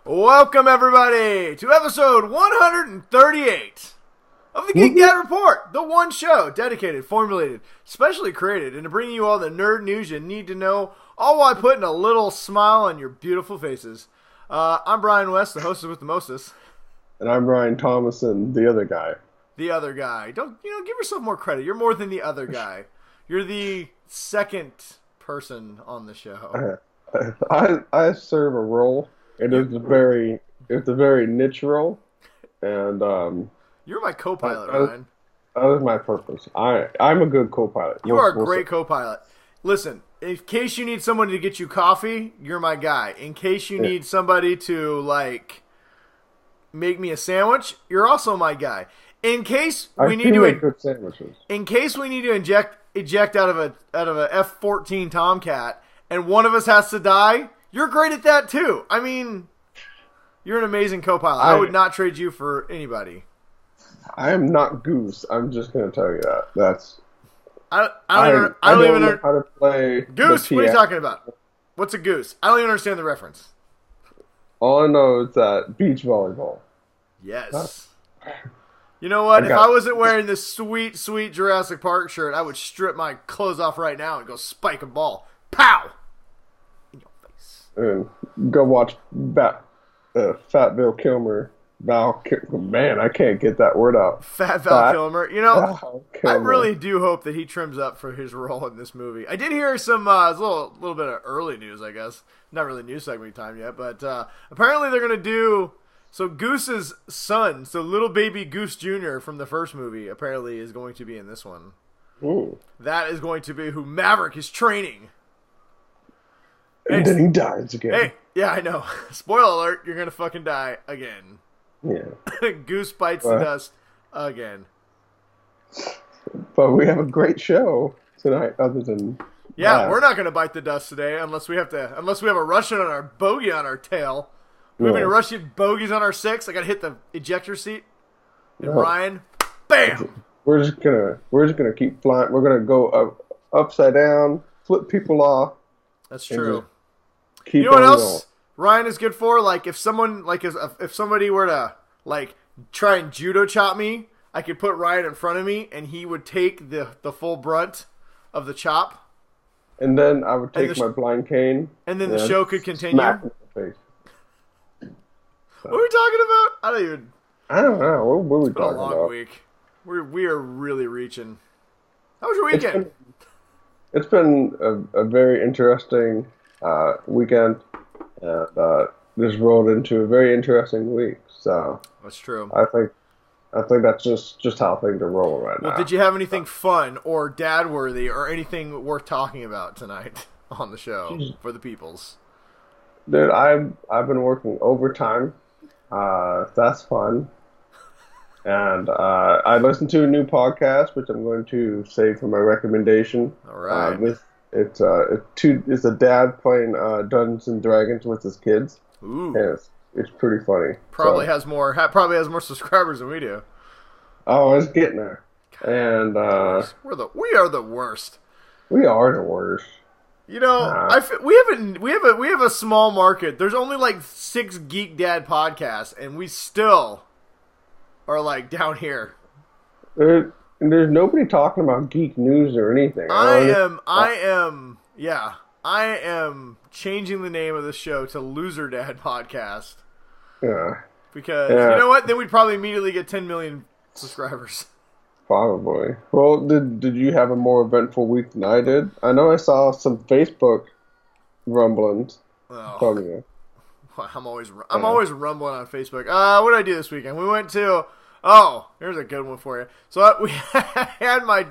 Welcome, everybody, to episode 138 of the Geek Dad Report, the one show dedicated, formulated, specially created, into bringing you all the nerd news you need to know, all while putting a little smile on your beautiful faces. I'm Brian West, the hostess with the mostest. And I'm Ryan Thomason, the other guy. The other guy. Don't, give yourself more credit. You're more than the other guy. You're the second person on the show. I serve a role. It's a very niche role, and you're my co-pilot, Ryan. That is my purpose. I'm a good co-pilot. You are a great co-pilot. Listen, in case you need someone to get you coffee, you're my guy. In case you need somebody to make me a sandwich, you're also my guy. In case we need to make good sandwiches. In case we need to eject out of a F-14 Tomcat, and one of us has to die, you're great at that too. I mean, you're an amazing co-pilot. I would not trade you for anybody. I am not Goose. I'm just going to tell you that. That's. I don't even know how to play Goose. What are you talking about? What's a goose? I don't even understand the reference. All I know is that beach volleyball. Yes. You know what? If I wasn't wearing this sweet, sweet Jurassic Park shirt, I would strip my clothes off right now and go spike a ball. Pow! In your face. And go watch Fat Bill Kilmer. Man, I can't get that word out. Fat Val Kilmer. I really do hope that he trims up for his role in this movie. I did hear some a little bit of early news, I guess. Not really news segment time yet, but apparently they're going to do... So Goose's son, so little baby Goose Jr. from the first movie, apparently is going to be in this one. Ooh. That is going to be who Maverick is training. And then he dies again. Hey, yeah, I know. Spoiler alert, you're going to fucking die again. Yeah. Goose bites the dust again. But we have a great show tonight, other than... Yeah, that. We're not going to bite the dust today unless we have a Russian on our bogey on our tail. We have any Russian bogeys on our six? I got to hit the ejector seat. And Ryan, bam! We're just gonna keep flying. We're gonna go upside down, flip people off. That's true. You know what else Ryan is good for? Like if someone, if somebody were to try and judo chop me, I could put Ryan in front of me, and he would take the full brunt of the chop. And then I would take my blind cane. And then the show could continue. Smack him in the face. What are we talking about? I don't know. What were we It's been talking a long about? week. We are really reaching. How was your weekend? It's been a very interesting weekend, and this rolled into a very interesting week. So that's true. I think that's just how things are rolling right now. Well, did you have anything fun or dad-worthy or anything worth talking about tonight on the show for the peoples? Dude, I've been working overtime. That's fun. And I listened to a new podcast, which I'm going to save for my recommendation. All right. It's a dad playing Dungeons and Dragons with his kids. Ooh. And it's pretty funny. Probably has more subscribers than we do. Oh, it's getting there. And we are the worst. We are the worst. You know, we have a small market. There's only 6 Geek Dad podcasts, and we still are down here. There's nobody talking about geek news or anything. I am changing the name of the show to Loser Dad Podcast. Yeah. Because you know what? Then we'd probably immediately get 10 million subscribers. Probably. Well, did you have a more eventful week than I did? I know I saw some Facebook rumblings from you. I'm always rumbling on Facebook. What did I do this weekend? We went to. Here's a good one for you. So we had my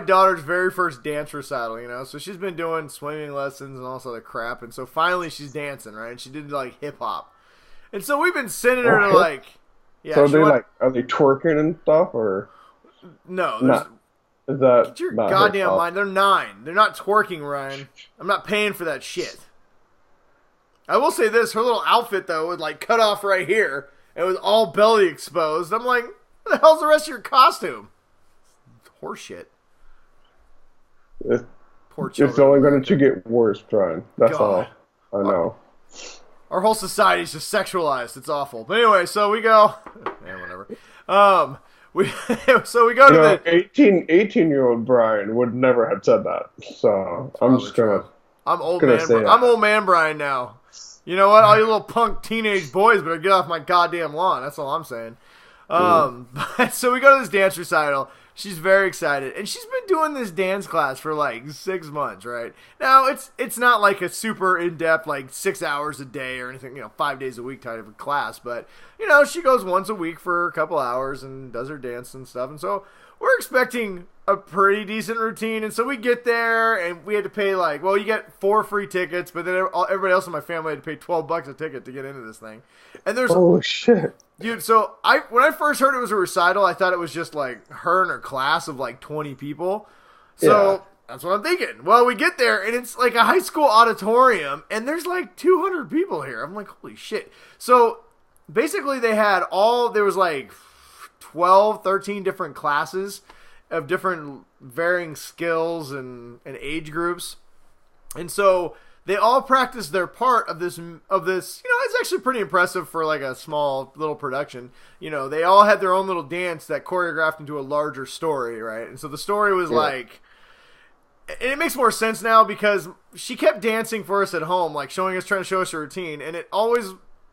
daughter's very first dance recital. You know, so she's been doing swimming lessons and all this other crap, and so finally she's dancing, right? And she did hip hop, and so we've been sending her to yeah. So are they twerking and stuff or? No, is that get your goddamn mind. They're 9. They're not twerking, Ryan. I'm not paying for that shit. I will say this: her little outfit though was cut off right here. It was all belly exposed. I'm like, what the hell's the rest of your costume? Horseshit. Poor children. It's only going to get worse, Brian. That's all I know. Our whole society's just sexualized. It's awful. But anyway, so we go. Man, whatever. We so we go to the 18-year-old Brian would never have said that. So I'm just gonna. I'm old man. I'm old man Brian now. You know what? All you little punk teenage boys better get off my goddamn lawn. That's all I'm saying. So we go to this dance recital. She's very excited, and she's been doing this dance class for like 6 months, right? Now it's not like a super in depth like 6 hours a day or anything, 5 days a week type of class, but she goes once a week for a couple hours and does her dance and stuff, and so we're expecting a pretty decent routine, and so we get there, and we had to pay you get 4 free tickets, but then everybody else in my family had to pay $12 a ticket to get into this thing. And there's shit, dude. So when I first heard it was a recital, I thought it was just like her and her class of like 20 people. So that's what I'm thinking. Well, we get there, and it's like a high school auditorium, and there's like 200 people here. I'm like, holy shit. So basically, there was like 12, 13 different classes of different varying skills and age groups. And so they all practiced their part of this, it's actually pretty impressive for like a small little production. They all had their own little dance that choreographed into a larger story, right? And so the story was like, and it makes more sense now because she kept dancing for us at home, like trying to show us her routine. And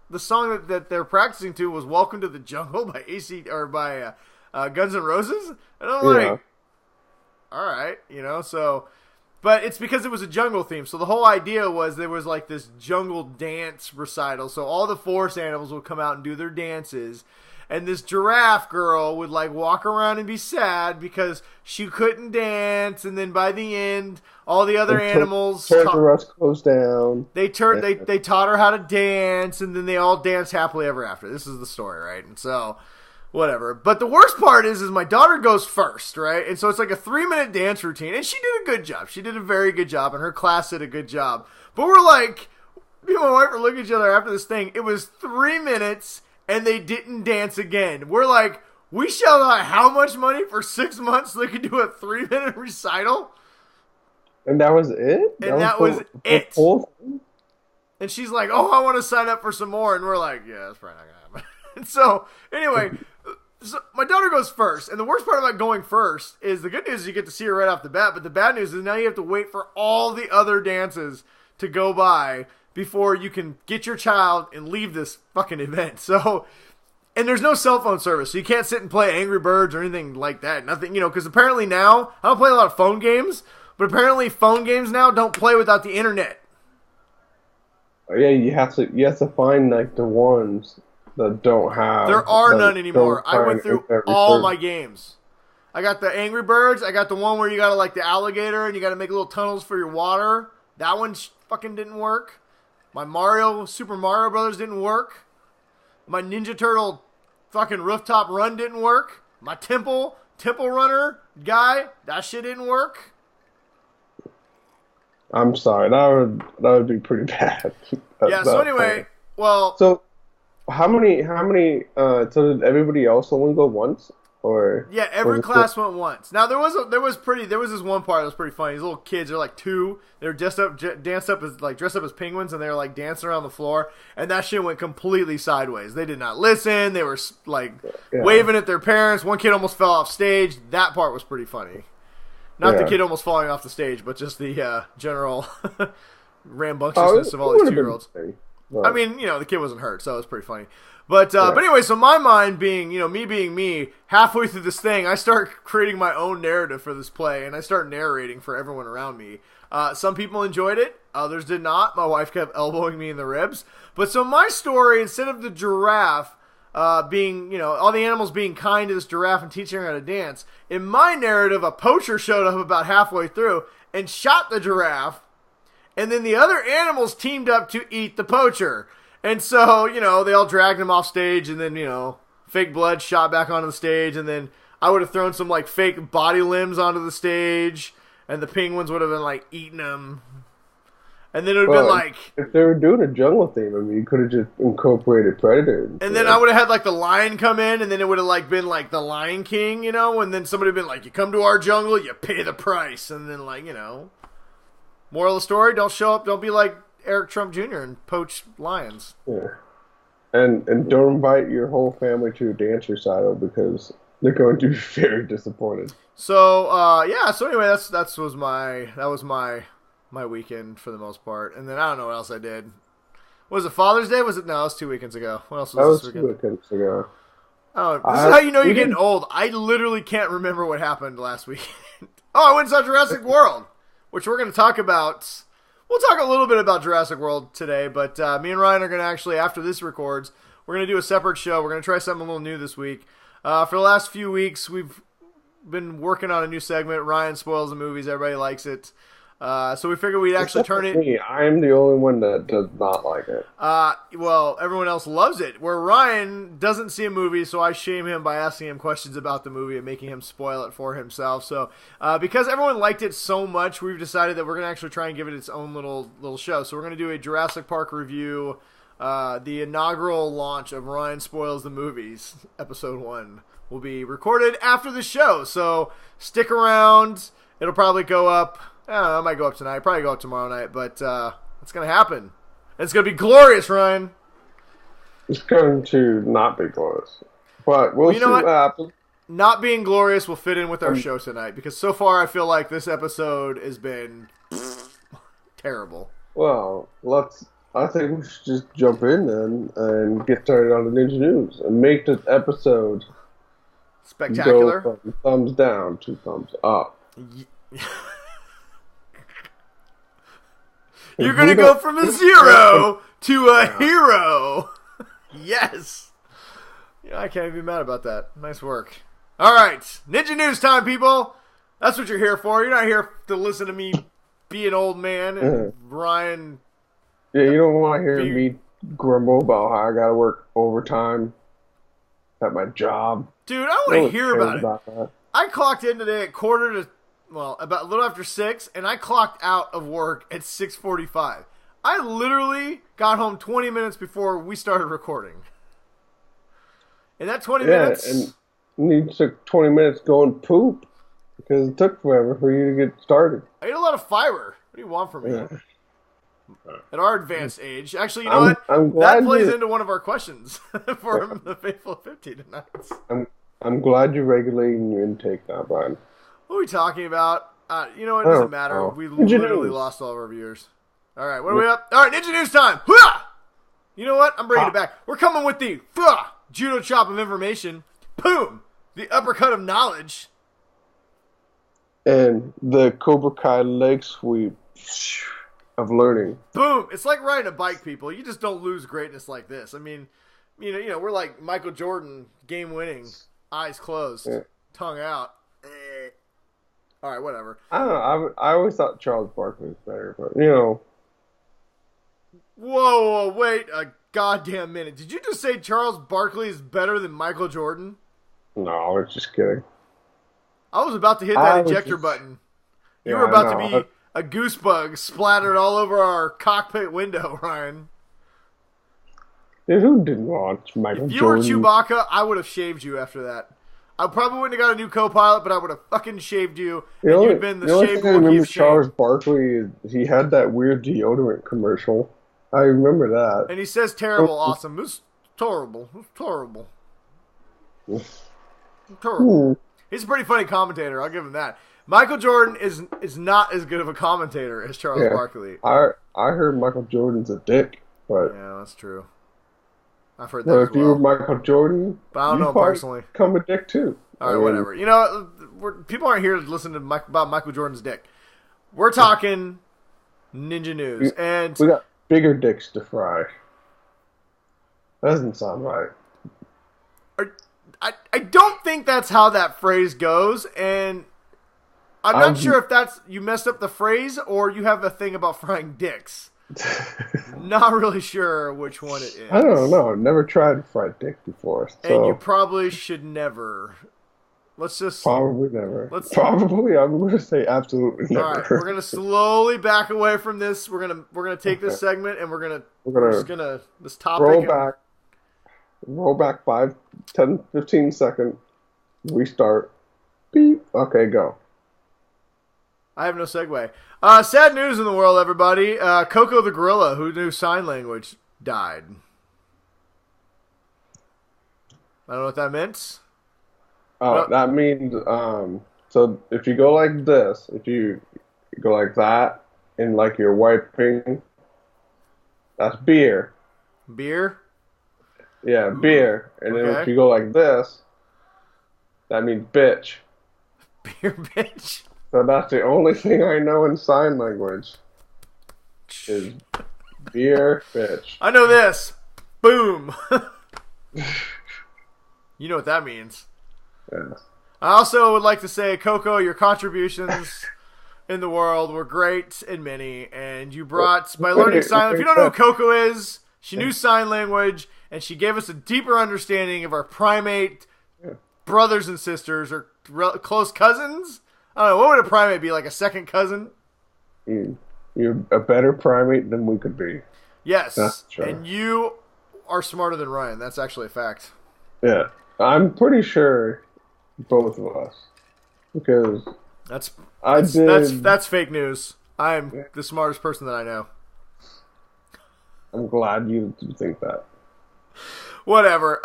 the song that they're practicing to was Welcome to the Jungle by Guns N' Roses. And I'm like, all right, so, but it's because it was a jungle theme. So the whole idea was there was like this jungle dance recital. So all the forest animals would come out and do their dances. And this giraffe girl would like walk around and be sad because she couldn't dance. And then by the end, all the other animals turned the rust closed down. They taught her how to dance, and then they all danced happily ever after. This is the story, right? And so, whatever. But the worst part is my daughter goes first, right? And so it's like a 3-minute dance routine, and she did a good job. She did a very good job, and her class did a good job. But we're like, me and my wife were looking at each other after this thing. It was 3 minutes, and they didn't dance again. We're like, we shelled out how much money for 6 months so they could do a 3-minute recital? And that was it? That was it. And she's like, oh, I want to sign up for some more. And we're like, yeah, that's probably not going to happen. And so, anyway, my daughter goes first. And the worst part about going first is the good news is you get to see her right off the bat. But the bad news is now you have to wait for all the other dances to go by before you can get your child and leave this fucking event. So, and there's no cell phone service. So you can't sit and play Angry Birds or anything like that. Nothing, because apparently now, I don't play a lot of phone games. But apparently phone games now don't play without the internet. Oh, yeah, you have to find like the ones that don't have. There are none anymore. I went through all my games. I got the Angry Birds. I got the one where you got to like the alligator and you got to make little tunnels for your water. That one fucking didn't work. My Super Mario Brothers didn't work. My Ninja Turtle fucking rooftop run didn't work. My Temple Runner guy, that shit didn't work. I'm sorry, that would be pretty bad. So anyway, well, so how many so did everybody else only go once, or yeah, every class went once. Now there was this one part that was pretty funny. These little kids are like 2, they're dressed up as penguins, and they're like dancing around the floor, and that shit went completely sideways. They did not listen. They were like waving at their parents. One kid almost fell off stage. That part was pretty funny. Not the kid almost falling off the stage, but just the general rambunctiousness of all these 2-year-olds. I mean, the kid wasn't hurt, so it was pretty funny. But anyway, so my mind being, me being me, halfway through this thing, I start creating my own narrative for this play, and I start narrating for everyone around me. Some people enjoyed it, others did not. My wife kept elbowing me in the ribs. But so my story, instead of the giraffe being, all the animals being kind to this giraffe and teaching her how to dance, in my narrative, a poacher showed up about halfway through and shot the giraffe, and then the other animals teamed up to eat the poacher. And so, they all dragged him off stage, and then, fake blood shot back onto the stage, and then I would have thrown some, like, fake body limbs onto the stage, and the penguins would have been, like, eating them. And then it would have been like... If they were doing a jungle theme, I mean, you could have just incorporated Predator. And then I would have had, like, the lion come in, and then it would have, like, been, like, the Lion King, and then somebody would have been like, you come to our jungle, you pay the price. And then, like, moral of the story, don't show up, don't be like Eric Trump Jr. and poach lions. Yeah. And don't invite your whole family to a dance recital because they're going to be very disappointed. So So anyway, that was my weekend for the most part. And then I don't know what else I did. Was it Father's Day? Was it? No, it was 2 weekends ago. What else was this weekend? 2 weekends ago. Oh, this is how you know you're getting old. I literally can't remember what happened last weekend. I went and saw Jurassic World, which we're going to talk about. We'll talk a little bit about Jurassic World today, but me and Ryan are going to actually, after this records, we're going to do a separate show. We're going to try something a little new this week. For the last few weeks, we've been working on a new segment. Ryan spoils the movies. Everybody likes it. So we figured we'd actually turn it. Me. I'm the only one that does not like it. Well, everyone else loves it. Where Ryan doesn't see a movie, so I shame him by asking him questions about the movie and making him spoil it for himself. So, because everyone liked it so much, we've decided that we're gonna actually try and give it its own little show. So we're gonna do a Jurassic Park review, the inaugural launch of Ryan Spoils the Movies, episode 1. Will be recorded after the show. So stick around. It'll probably go up. I don't know, it might go up tonight. Probably go up tomorrow night. But it's going to happen. It's going to be glorious, Ryan. It's going to not be glorious. But we'll see what happens. Not being glorious will fit in with our show tonight. Because so far I feel like this episode has been terrible. Well, I think we should just jump in then and get started on the Ninja News. And make this episode spectacular. Go from thumbs down to thumbs up. You're going to go from a 0 to a hero. Yes. Yeah, I can't even be mad about that. Nice work. All right. Ninja News time, people. That's what you're here for. You're not here to listen to me be an old man and Ryan. Yeah, you don't want to hear me grumble about how I got to work overtime at my job. Dude, I want to hear about it. I clocked in today at about a little after 6, and I clocked out of work at 6:45. I literally got home 20 minutes before we started recording. And that 20 minutes... and you took 20 minutes going poop because it took forever for you to get started. I ate a lot of fiber. What do you want from me? Yeah. At our advanced age. Actually, you know what? That plays into one of our questions for the Faithful 50 tonight. I'm glad you're regulating your intake now, Brian. What are we talking about? You know, it doesn't matter. We literally lost all of our viewers. All right, what are we up? All right, Ninja News time. You know what? I'm bringing it back. We're coming with the judo chop of information. Boom! The uppercut of knowledge. And the Cobra Kai leg sweep of learning. Boom! It's like riding a bike, people. You just don't lose greatness like this. I mean, you know, we're like Michael Jordan, game winning, eyes closed, tongue out. All right, whatever. I don't know. I always thought Charles Barkley was better, but you know. Whoa, wait a goddamn minute! Did you just say Charles Barkley is better than Michael Jordan? No, I was just kidding. I was about to hit that ejector button. You were about to be a goose bug splattered all over our cockpit window, Ryan. Dude, who didn't watch Michael Jordan? If you were Chewbacca, I would have shaved you after that. I probably wouldn't have got a new co-pilot, but I would have fucking shaved you, and you'd been the shaved Wookiee of Charles Barkley, he had that weird deodorant commercial. I remember that. And he says terrible, awesome. It was terrible. It was terrible. Terrible. He's a pretty funny commentator, I'll give him that. Michael Jordan is not as good of a commentator as Charles Barkley. I heard Michael Jordan's a dick, but... Yeah, that's true. I've heard that as well. If you were Michael Jordan, but I don't know personally. Become a dick too. All right, whatever. You know, people aren't here to listen to about Michael Jordan's dick. We're talking Ninja News, and we got bigger dicks to fry. That doesn't sound right. I don't think that's how that phrase goes, and I'm not sure if that's you messed up the phrase or you have a thing about frying dicks. Not really sure which one it is. I don't know. Never tried fried dick before. So. And you probably should never. Let's just probably never. Probably, I'm going to say absolutely never. All right, we're going to slowly back away from this. We're gonna take this segment and we're just gonna this topic. Roll back 5, 10, 15 seconds. Restart. Beep. Okay, go. I have no segue. Sad news in the world, everybody. Coco the gorilla, who knew sign language, died. I don't know what that meant. Oh, that means so if you go like this, if you go like that, and like you're wiping, that's beer. Beer? Yeah, beer. And then if you go like this, that means bitch. Beer bitch. So that's the only thing I know in sign language is beer bitch. I know this. Boom. You know what that means. Yeah. I also would like to say, Coco, your contributions in the world were great and many, and you brought, by learning sign, if you don't know who Coco is, she knew sign language, and she gave us a deeper understanding of our primate brothers and sisters, or close cousins? I don't know, what would a primate be, like a second cousin? You're a better primate than we could be. Yes, and you are smarter than Ryan. That's actually a fact. Yeah, I'm pretty sure both of us, because that's fake news. I'm the smartest person that I know. I'm glad you think that. Whatever.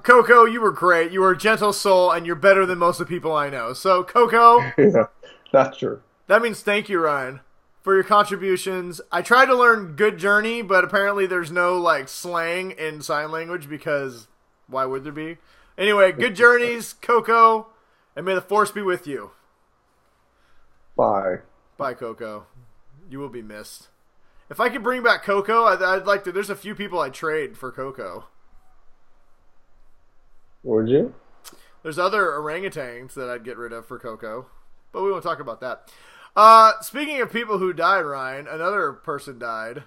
Coco, you were great. You were a gentle soul, and you're better than most of the people I know. So, Coco, yeah, that's true. That means thank you, Ryan, for your contributions. I tried to learn good journey, but apparently there's no like slang in sign language because why would there be? Anyway, good journeys, Coco, and may the force be with you. Bye. Bye, Coco. You will be missed. If I could bring back Coco, I'd like to. There's a few people I'd trade for Coco. Would you? There's other orangutans that I'd get rid of for Coco, but we won't talk about that. Speaking of people who died, Ryan, another person died.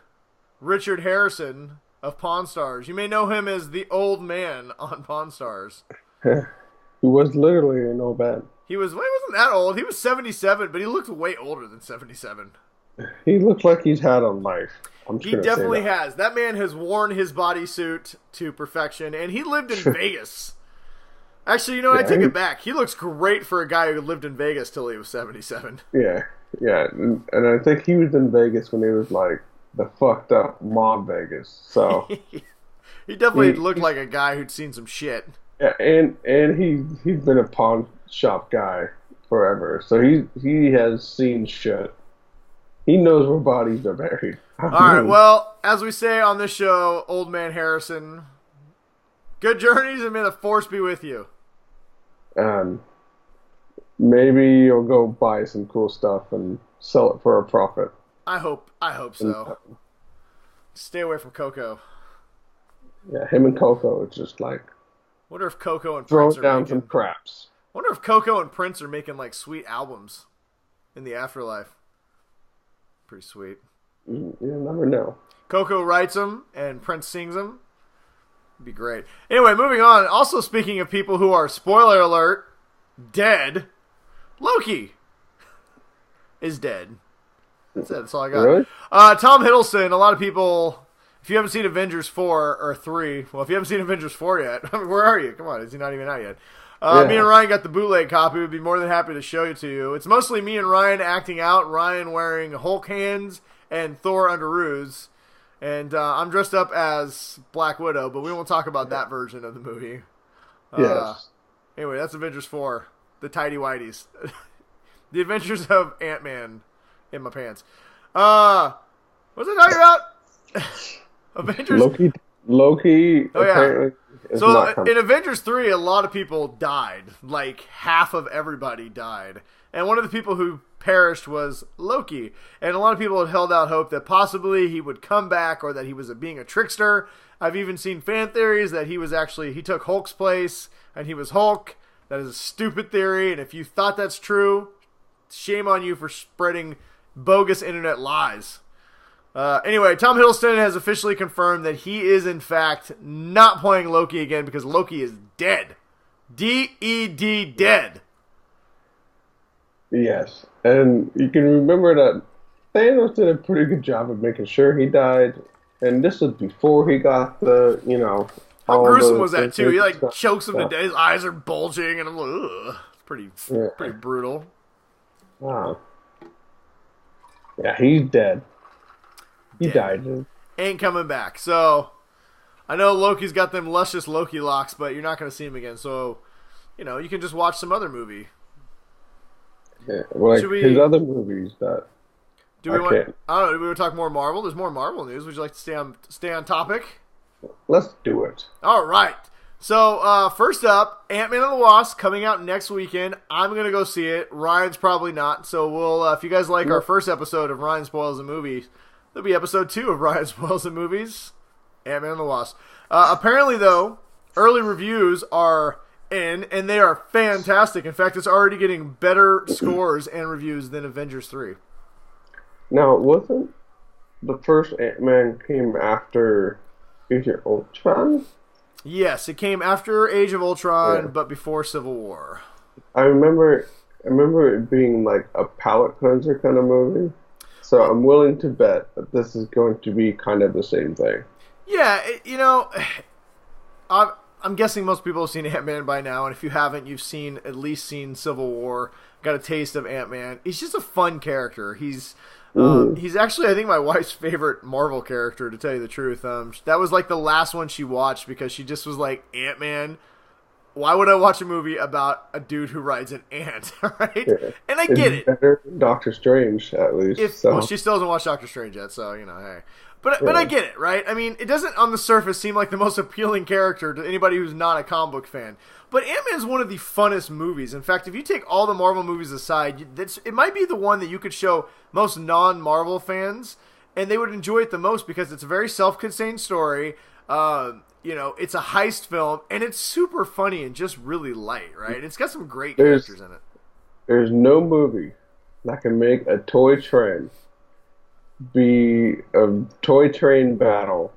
Richard Harrison of Pawn Stars. You may know him as the old man on Pawn Stars. He was literally an old man. He wasn't that old. He was 77, but he looked way older than 77. He looked like he's had a life. He definitely has. That man has worn his bodysuit to perfection, and he lived in Vegas. Actually, you know what? I take it back. He looks great for a guy who lived in Vegas till he was 77. Yeah. And I think he was in Vegas when he was like the fucked up mob Vegas. So he definitely looked like a guy who'd seen some shit. Yeah, and he's been a pawn shop guy forever. So he has seen shit. He knows where bodies are buried. All right, well, as we say on this show, Old Man Harrison, good journeys and may the force be with you. Maybe you'll go buy some cool stuff and sell it for a profit. I hope so. Stay away from Coco. Yeah, him and Coco, it's just like. Wonder if Coco and throw Prince are down making, some craps. Wonder if Coco and Prince are making like sweet albums in the afterlife. Pretty sweet. You never know. Coco writes them and Prince sings them. It'd be great. Anyway, moving on. Also, speaking of people who are, spoiler alert, dead, Loki is dead. That's it. That's all I got. Really? Tom Hiddleston, a lot of people, if you haven't seen Avengers 4 or 3, well, if you haven't seen Avengers 4 yet, where are you? Come on, is he not even out yet? Me and Ryan got the bootleg copy. We'd be more than happy to show it to you. It's mostly me and Ryan acting out, Ryan wearing Hulk hands and Thor underoos. And I'm dressed up as Black Widow, but we won't talk about that version of the movie. Yes. Anyway, that's Avengers 4. The Tidy Whities. The Adventures of Ant-Man in my pants. What was I talking about? Avengers. Loki. Oh, yeah. So not in Avengers 3, a lot of people died. Like, half of everybody died. And one of the people who perished was Loki. And a lot of people had held out hope that possibly he would come back or that he was being a trickster. I've even seen fan theories that he took Hulk's place and he was Hulk. That is a stupid theory. And if you thought that's true, shame on you for spreading bogus internet lies. Anyway, Tom Hiddleston has officially confirmed that he is, in fact, not playing Loki again because Loki is dead. D-E-D, dead. Yes. And you can remember that Thanos did a pretty good job of making sure he died. And this was before he got the, How gruesome was that, too? He, chokes him to death. His eyes are bulging, and I'm like, ugh. It's pretty brutal. Wow. Yeah, he's dead. He Dead. died. Dude. Ain't coming back. So I know Loki's got them luscious Loki locks, but you're not going to see him again. So, you can just watch some other movie. Yeah, well, like his other movies that do we want? I don't know. Do we want to talk more Marvel? There's more Marvel news. Would you like to stay on topic? Let's do it. All right. So first up, Ant-Man and the Wasp coming out next weekend. I'm gonna go see it. Ryan's probably not. So we'll if you guys like our first episode of Ryan Spoils the Movies, there'll be episode 2 of Ryan Spoils the Movies. Ant-Man and the Wasp. Apparently, though, early reviews are in, and they are fantastic. In fact, it's already getting better scores and reviews than Avengers 3. Now, wasn't the first Ant-Man came after Age of Ultron? Yes, it came after Age of Ultron, but before Civil War. I remember it being like a palate cleanser kind of movie. So I'm willing to bet that this is going to be kind of the same thing. Yeah, I'm guessing most people have seen Ant-Man by now, and if you haven't, you've at least seen Civil War, got a taste of Ant-Man. He's just a fun character. He's actually, I think, my wife's favorite Marvel character, to tell you the truth. That was like the last one she watched because she just was like, Ant-Man, why would I watch a movie about a dude who rides an ant, right? Yeah. And I get it. Better than Doctor Strange, at least. Well, she still hasn't watched Doctor Strange yet, so, hey. But I get it, right? I mean, it doesn't on the surface seem like the most appealing character to anybody who's not a comic book fan. But Ant-Man is one of the funnest movies. In fact, if you take all the Marvel movies aside, it might be the one that you could show most non-Marvel fans, and they would enjoy it the most because it's a very self-contained story. It's a heist film, and it's super funny and just really light, right? It's got some great characters in it. There's no movie that can make a toy train be a toy train battle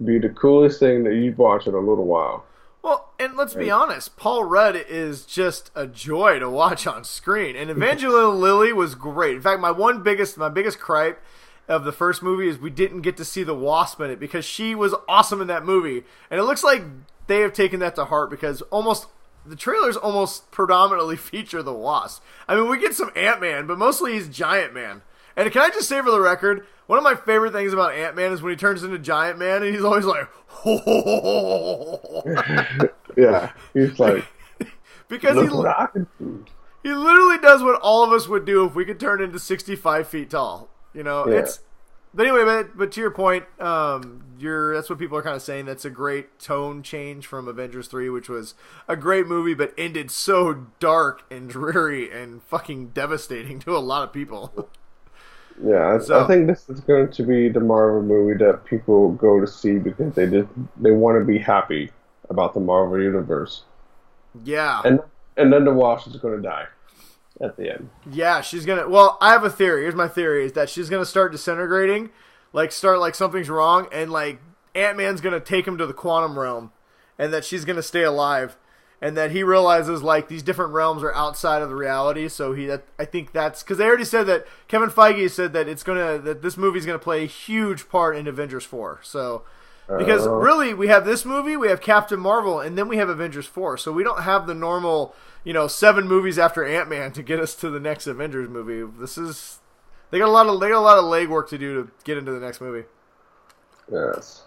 be the coolest thing that you've watched in a little while. Well, and let's be honest, Paul Rudd is just a joy to watch on screen, and Evangeline Lilly was great. In fact, my biggest gripe of the first movie is we didn't get to see the Wasp in it because she was awesome in that movie, and it looks like they have taken that to heart because the trailers almost predominantly feature the Wasp. I mean, we get some Ant-Man, but mostly he's Giant Man. And can I just say for the record, one of my favorite things about Ant-Man is when he turns into Giant Man and he's always like, ho, ho, ho, ho, ho. Yeah, he's like, because he literally does what all of us would do if we could turn into 65 feet tall. But anyway, but to your point, that's what people are kind of saying. That's a great tone change from Avengers 3, which was a great movie, but ended so dark and dreary and fucking devastating to a lot of people. Yeah, I think this is going to be the Marvel movie that people go to see because they want to be happy about the Marvel universe. Yeah, and then the Wasp is going to die at the end. Yeah, she's gonna. Well, I have a theory. Here's my theory: is that she's gonna start disintegrating, like something's wrong, and like Ant-Man's gonna take him to the quantum realm, and that she's gonna stay alive. And that he realizes like these different realms are outside of the reality, so I think that's because they already said that Kevin Feige said that that this movie's gonna play a huge part in Avengers 4. So because really we have this movie, we have Captain Marvel, and then we have Avengers 4. So we don't have the normal 7 movies after Ant-Man to get us to the next Avengers movie. They got a lot of legwork to do to get into the next movie. Yes,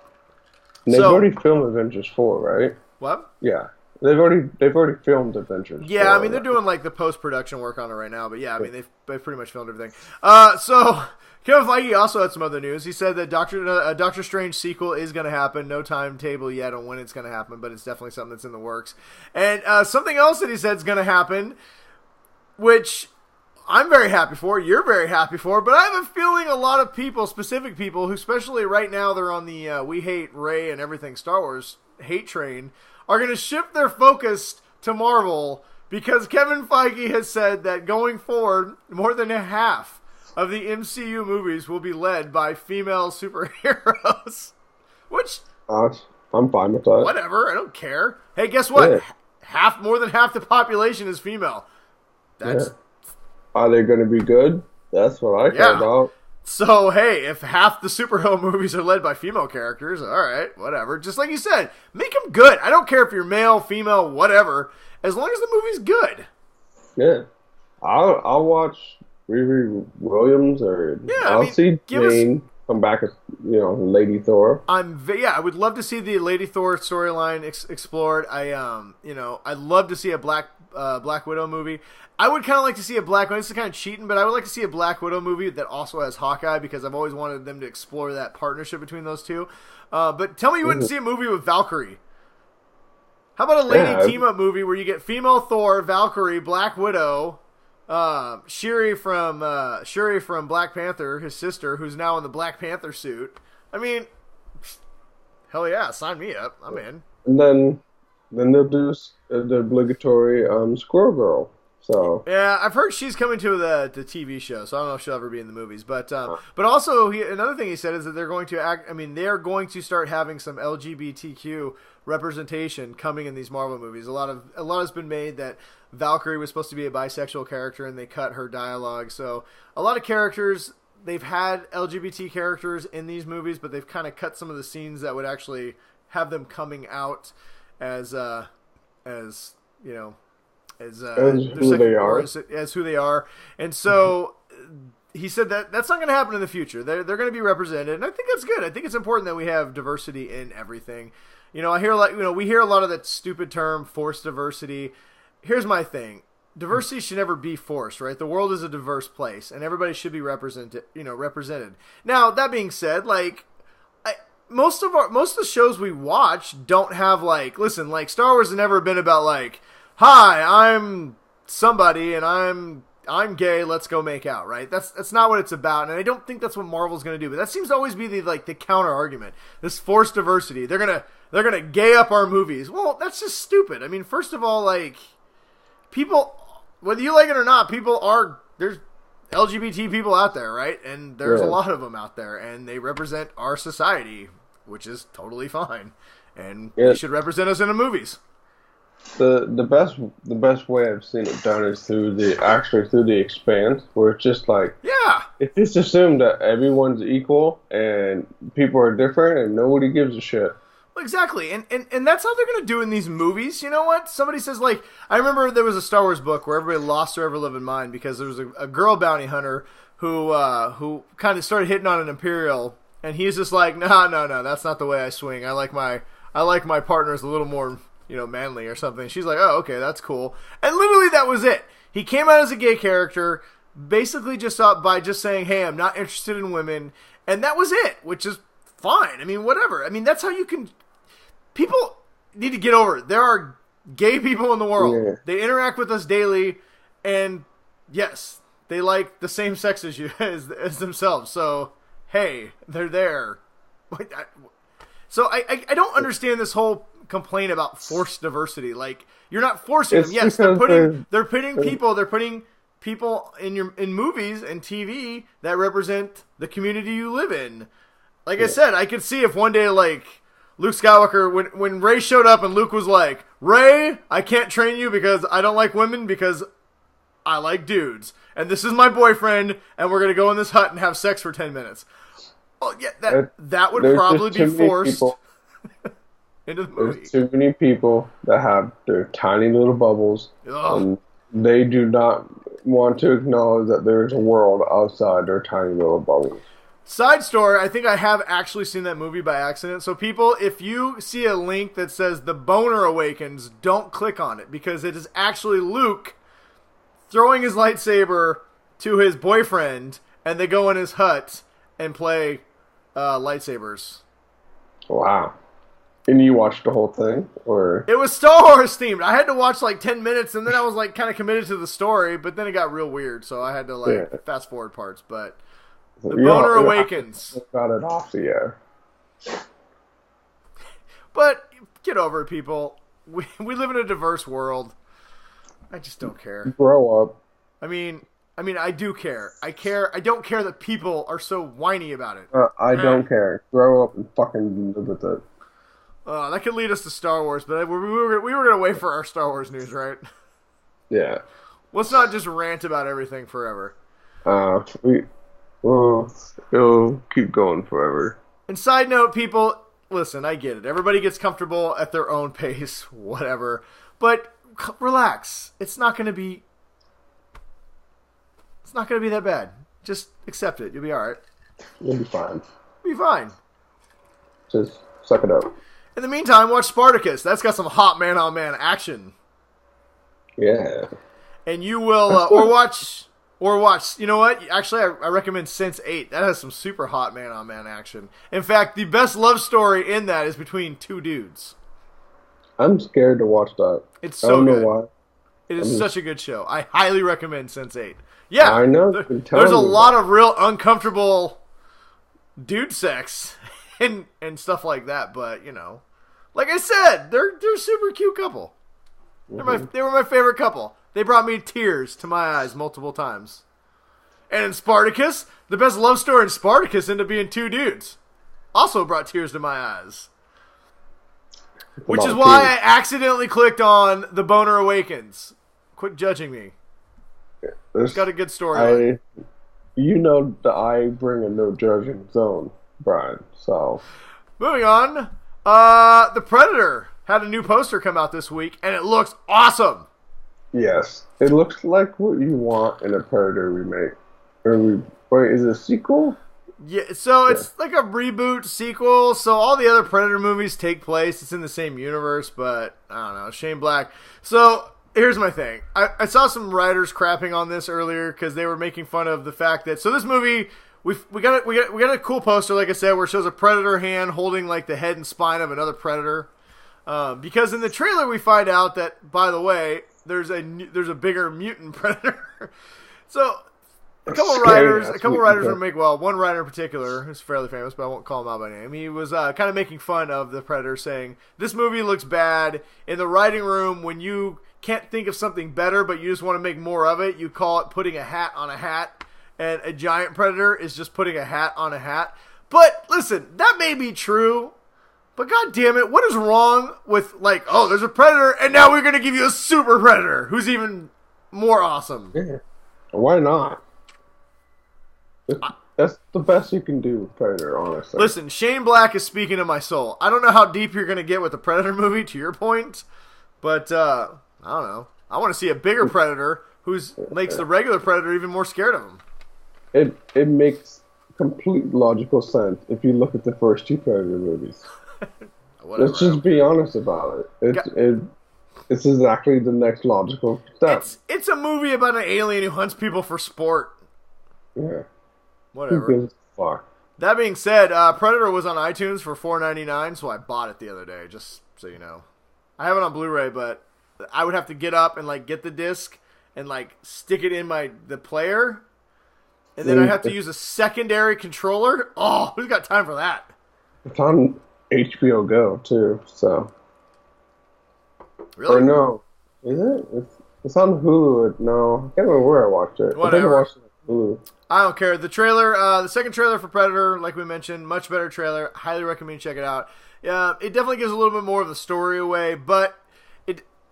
and they've already filmed Avengers 4, right? What? Yeah. They've already filmed Avengers. Yeah, I mean they're doing like the post-production work on it right now, but yeah, I mean they've pretty much filmed everything. So Kevin Feige also had some other news. He said that Doctor Strange sequel is going to happen. No timetable yet on when it's going to happen, but it's definitely something that's in the works. And something else that he said is going to happen, which I'm very happy for. You're very happy for, but I have a feeling a lot of people, specific people, who especially right now they're on the we hate Rey and everything Star Wars hate train, are going to shift their focus to Marvel because Kevin Feige has said that going forward, more than half of the MCU movies will be led by female superheroes. Which... I'm fine with that. Whatever, I don't care. Hey, guess what? Yeah. More than half the population is female. That's... Yeah. Are they going to be good? That's what I care about. So, hey, if half the superhero movies are led by female characters, all right, whatever. Just like you said, make them good. I don't care if you're male, female, whatever, as long as the movie's good. Yeah. I'll watch Riri Williams, or Yeah, I I'll mean, see give us. Jane come back as Lady Thor. Yeah, I would love to see the Lady Thor storyline explored. I'd love to see a Black Widow movie. I would kind of like to see a Black Widow. This is kind of cheating, but I would like to see a Black Widow movie that also has Hawkeye, because I've always wanted them to explore that partnership between those two. But tell me you wouldn't see a movie with Valkyrie. How about a lady team-up movie where you get female Thor, Valkyrie, Black Widow, Shuri from Black Panther, his sister, who's now in the Black Panther suit. I mean, hell yeah, sign me up. I'm in. And then they'll do the obligatory Squirrel Girl. So yeah, I've heard she's coming to the TV show, so I don't know if she'll ever be in the movies. But also another thing he said is that they're going to they're going to start having some LGBTQ representation coming in these Marvel movies. A lot has been made that Valkyrie was supposed to be a bisexual character, and they cut her dialogue. So a lot of characters, they've had LGBT characters in these movies, but they've kind of cut some of the scenes that would actually have them coming out as who they are. And so he said that that's not going to happen in the future. They're going to be represented, and I think that's good. I think it's important that we have diversity in everything. I hear we hear a lot of that stupid term, forced diversity. Here's my thing. Diversity should never be forced, right? The world is a diverse place, and everybody should be represented. Now, that being said, most of the shows we watch don't have Star Wars has never been about hi, I'm somebody and I'm gay, let's go make out, right? That's not what it's about, and I don't think that's what Marvel's going to do. But that seems to always be the counter argument. This forced diversity. They're going to gay up our movies. Well, that's just stupid. I mean, first of all, people, whether you like it or not, there's LGBT people out there, right? And there's a lot of them out there, and they represent our society, which is totally fine. And they should represent us in the movies. The best way I've seen it done is through the Expanse, where it's just it's just assumed that everyone's equal and people are different and nobody gives a shit. Exactly, and that's how they're going to do in these movies. You know what? Somebody says, I remember there was a Star Wars book where everybody lost their ever-living mind because there was a girl bounty hunter who kind of started hitting on an Imperial, and he's just like, no, that's not the way I swing. I like my partners a little more, manly or something. She's like, oh, okay, that's cool. And literally that was it. He came out as a gay character, basically just by just saying, hey, I'm not interested in women, and that was it, which is fine. I mean, whatever. I mean, that's how you can... People need to get over it. There are gay people in the world. Yeah. They interact with us daily, and yes, they like the same sex as you as themselves. So, hey, they're there. So I don't understand this whole complaint about forced diversity. You're not forcing them. Yes, they're putting people in movies and TV that represent the community you live in. I said, I could see if one day Luke Skywalker, when Rey showed up and Luke was like, Rey, I can't train you because I don't like women because I like dudes. And this is my boyfriend, and we're going to go in this hut and have sex for 10 minutes. Well, yeah, that would probably be forced into the movie. There's too many people that have their tiny little bubbles, and they do not want to acknowledge that there's a world outside their tiny little bubbles. Side story, I think I have actually seen that movie by accident. So people, if you see a link that says The Boner Awakens, don't click on it, because it is actually Luke throwing his lightsaber to his boyfriend, and they go in his hut and play lightsabers. Wow. And you watched the whole thing? Or it was Star Wars themed. I had to watch 10 minutes, and then I was kind of committed to the story, but then it got real weird, so I had to fast forward parts, but... The Boner Awakens. Got it off the air. But get over it, people. We live in a diverse world. I just don't care. Grow up. I mean, I do care. I care. I don't care that people are so whiny about it. I don't care. Grow up and fucking live with it. That could lead us to Star Wars, but we were going to wait for our Star Wars news, right? Yeah. Let's not just rant about everything forever. Well, it'll keep going forever. And side note, people, listen, I get it. Everybody gets comfortable at their own pace, whatever. But relax. It's not going to be It's not going to be that bad. Just accept it. You'll be all right. You'll be fine. You'll be fine. Just suck it up. In the meantime, watch Spartacus. That's got some hot man-on-man action. Yeah. And you will, or watch, you know what? Actually, I recommend Sense8. That has some super hot man-on-man action. In fact, the best love story in that is between two dudes. I'm scared to watch that. It's so good. I don't know why. It is such a good show. I highly recommend Sense8. Yeah, I know. There's a lot of real uncomfortable dude sex and stuff like that, but, you know, like I said, they're a super cute couple. They were my favorite couple. They brought me tears to my eyes multiple times. And in Spartacus, the best love story in Spartacus ended up being two dudes. Also brought tears to my eyes. Which is why I accidentally clicked on The Boner Awakens. Quit judging me. It's got a good story. You know that I bring a no judging zone, Brian. So, moving on. The Predator had a new poster come out this week, and it looks awesome. Yes, it looks like what you want in a Predator remake. Wait, is it a sequel? Yeah, so it's like a reboot sequel. So all the other Predator movies take place. It's in the same universe, but I don't know. Shane Black. So here's my thing. I saw some writers crapping on this earlier because they were making fun of the fact that this movie we got a cool poster, like I said, where it shows a Predator hand holding like the head and spine of another Predator. Because in the trailer we find out that, by the way, there's a bigger mutant Predator. So a couple of writers were making, well, one writer in particular who's fairly famous, but I won't call him out by name. He was kind of making fun of the Predator, saying this movie looks bad. In the writing room, when you can't think of something better, but you just want to make more of it, you call it putting a hat on a hat, and a giant Predator is just putting a hat on a hat. But listen, that may be true, but god damn it, what is wrong with, like, oh, there's a Predator, and now we're going to give you a super Predator who's even more awesome? Yeah. Why not? That's the best you can do with Predator, honestly. Listen, Shane Black is speaking to my soul. I don't know how deep you're going to get with the Predator movie, to your point, but I don't know. I want to see a bigger Predator who makes the regular Predator even more scared of him. It makes complete logical sense if you look at the first two Predator movies. Let's just be honest about it. It's exactly the next logical step. It's a movie about an alien who hunts people for sport. Yeah. Whatever. Who gives a fuck? That being said, Predator was on iTunes for $4.99, so I bought it the other day, just so you know. I have it on Blu-ray, but I would have to get up and like get the disc and like stick it in the player, and then I'd have to use a secondary controller. Oh, who's got time for that? It's on HBO Go too, so. Really? Or no, is it? It's on Hulu. No, I can't remember where I watched it. Whatever. I think I watched it on Hulu. I don't care. The trailer, the second trailer for Predator, like we mentioned, much better trailer. Highly recommend you check it out. It definitely gives a little bit more of the story away, but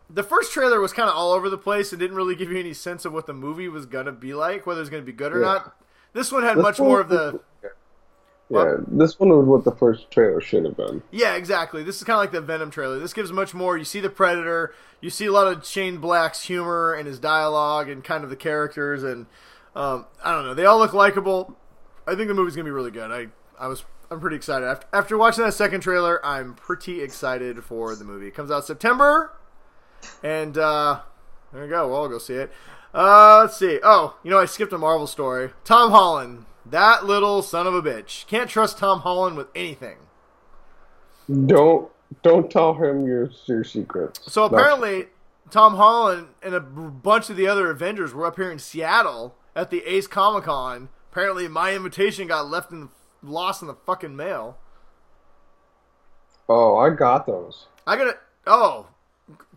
the first trailer was kind of all over the place and didn't really give you any sense of what the movie was going to be like, whether it was going to be good or not. This one had much more of the... Yeah, this one was what the first trailer should have been. Yeah, exactly. This is kind of like the Venom trailer. This gives much more. You see the Predator. You see a lot of Shane Black's humor and his dialogue and kind of the characters. And I don't know. They all look likable. I think the movie's going to be really good. I'm pretty excited. After watching that second trailer, I'm pretty excited for the movie. It comes out September. And there you go. We'll all go see it. Let's see. Oh, I skipped a Marvel story. Tom Holland. That little son of a bitch. Can't trust Tom Holland with anything. Don't tell him your secrets. So apparently, Tom Holland and a bunch of the other Avengers were up here in Seattle at the Ace Comic-Con. Apparently, my invitation got lost in the fucking mail. Oh, I got those. Oh,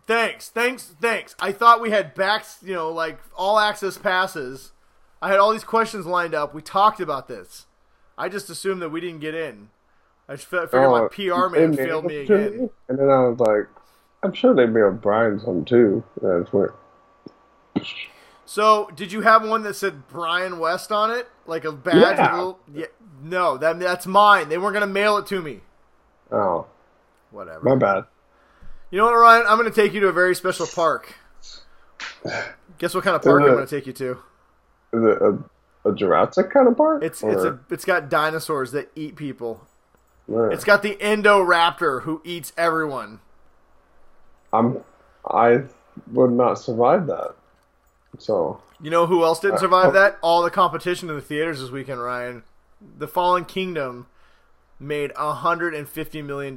thanks. I thought we had like all access passes. I had all these questions lined up. We talked about this. I just assumed that we didn't get in. I just figured my PR man failed me again. And then I was like, I'm sure they mailed Brian some too. That's weird. So, did you have one that said Brian West on it? Like a badge? Yeah. No, that's mine. They weren't going to mail it to me. Oh. Whatever. My bad. You know what, Ryan? I'm going to take you to a very special park. Guess what kind of park I'm going to take you to? Is it a Jurassic kind of park? It's got dinosaurs that eat people. Yeah. It's got the Indoraptor who eats everyone. I would not survive that. So You know who else didn't survive that? All the competition in the theaters this weekend, Ryan. The Fallen Kingdom made $150 million,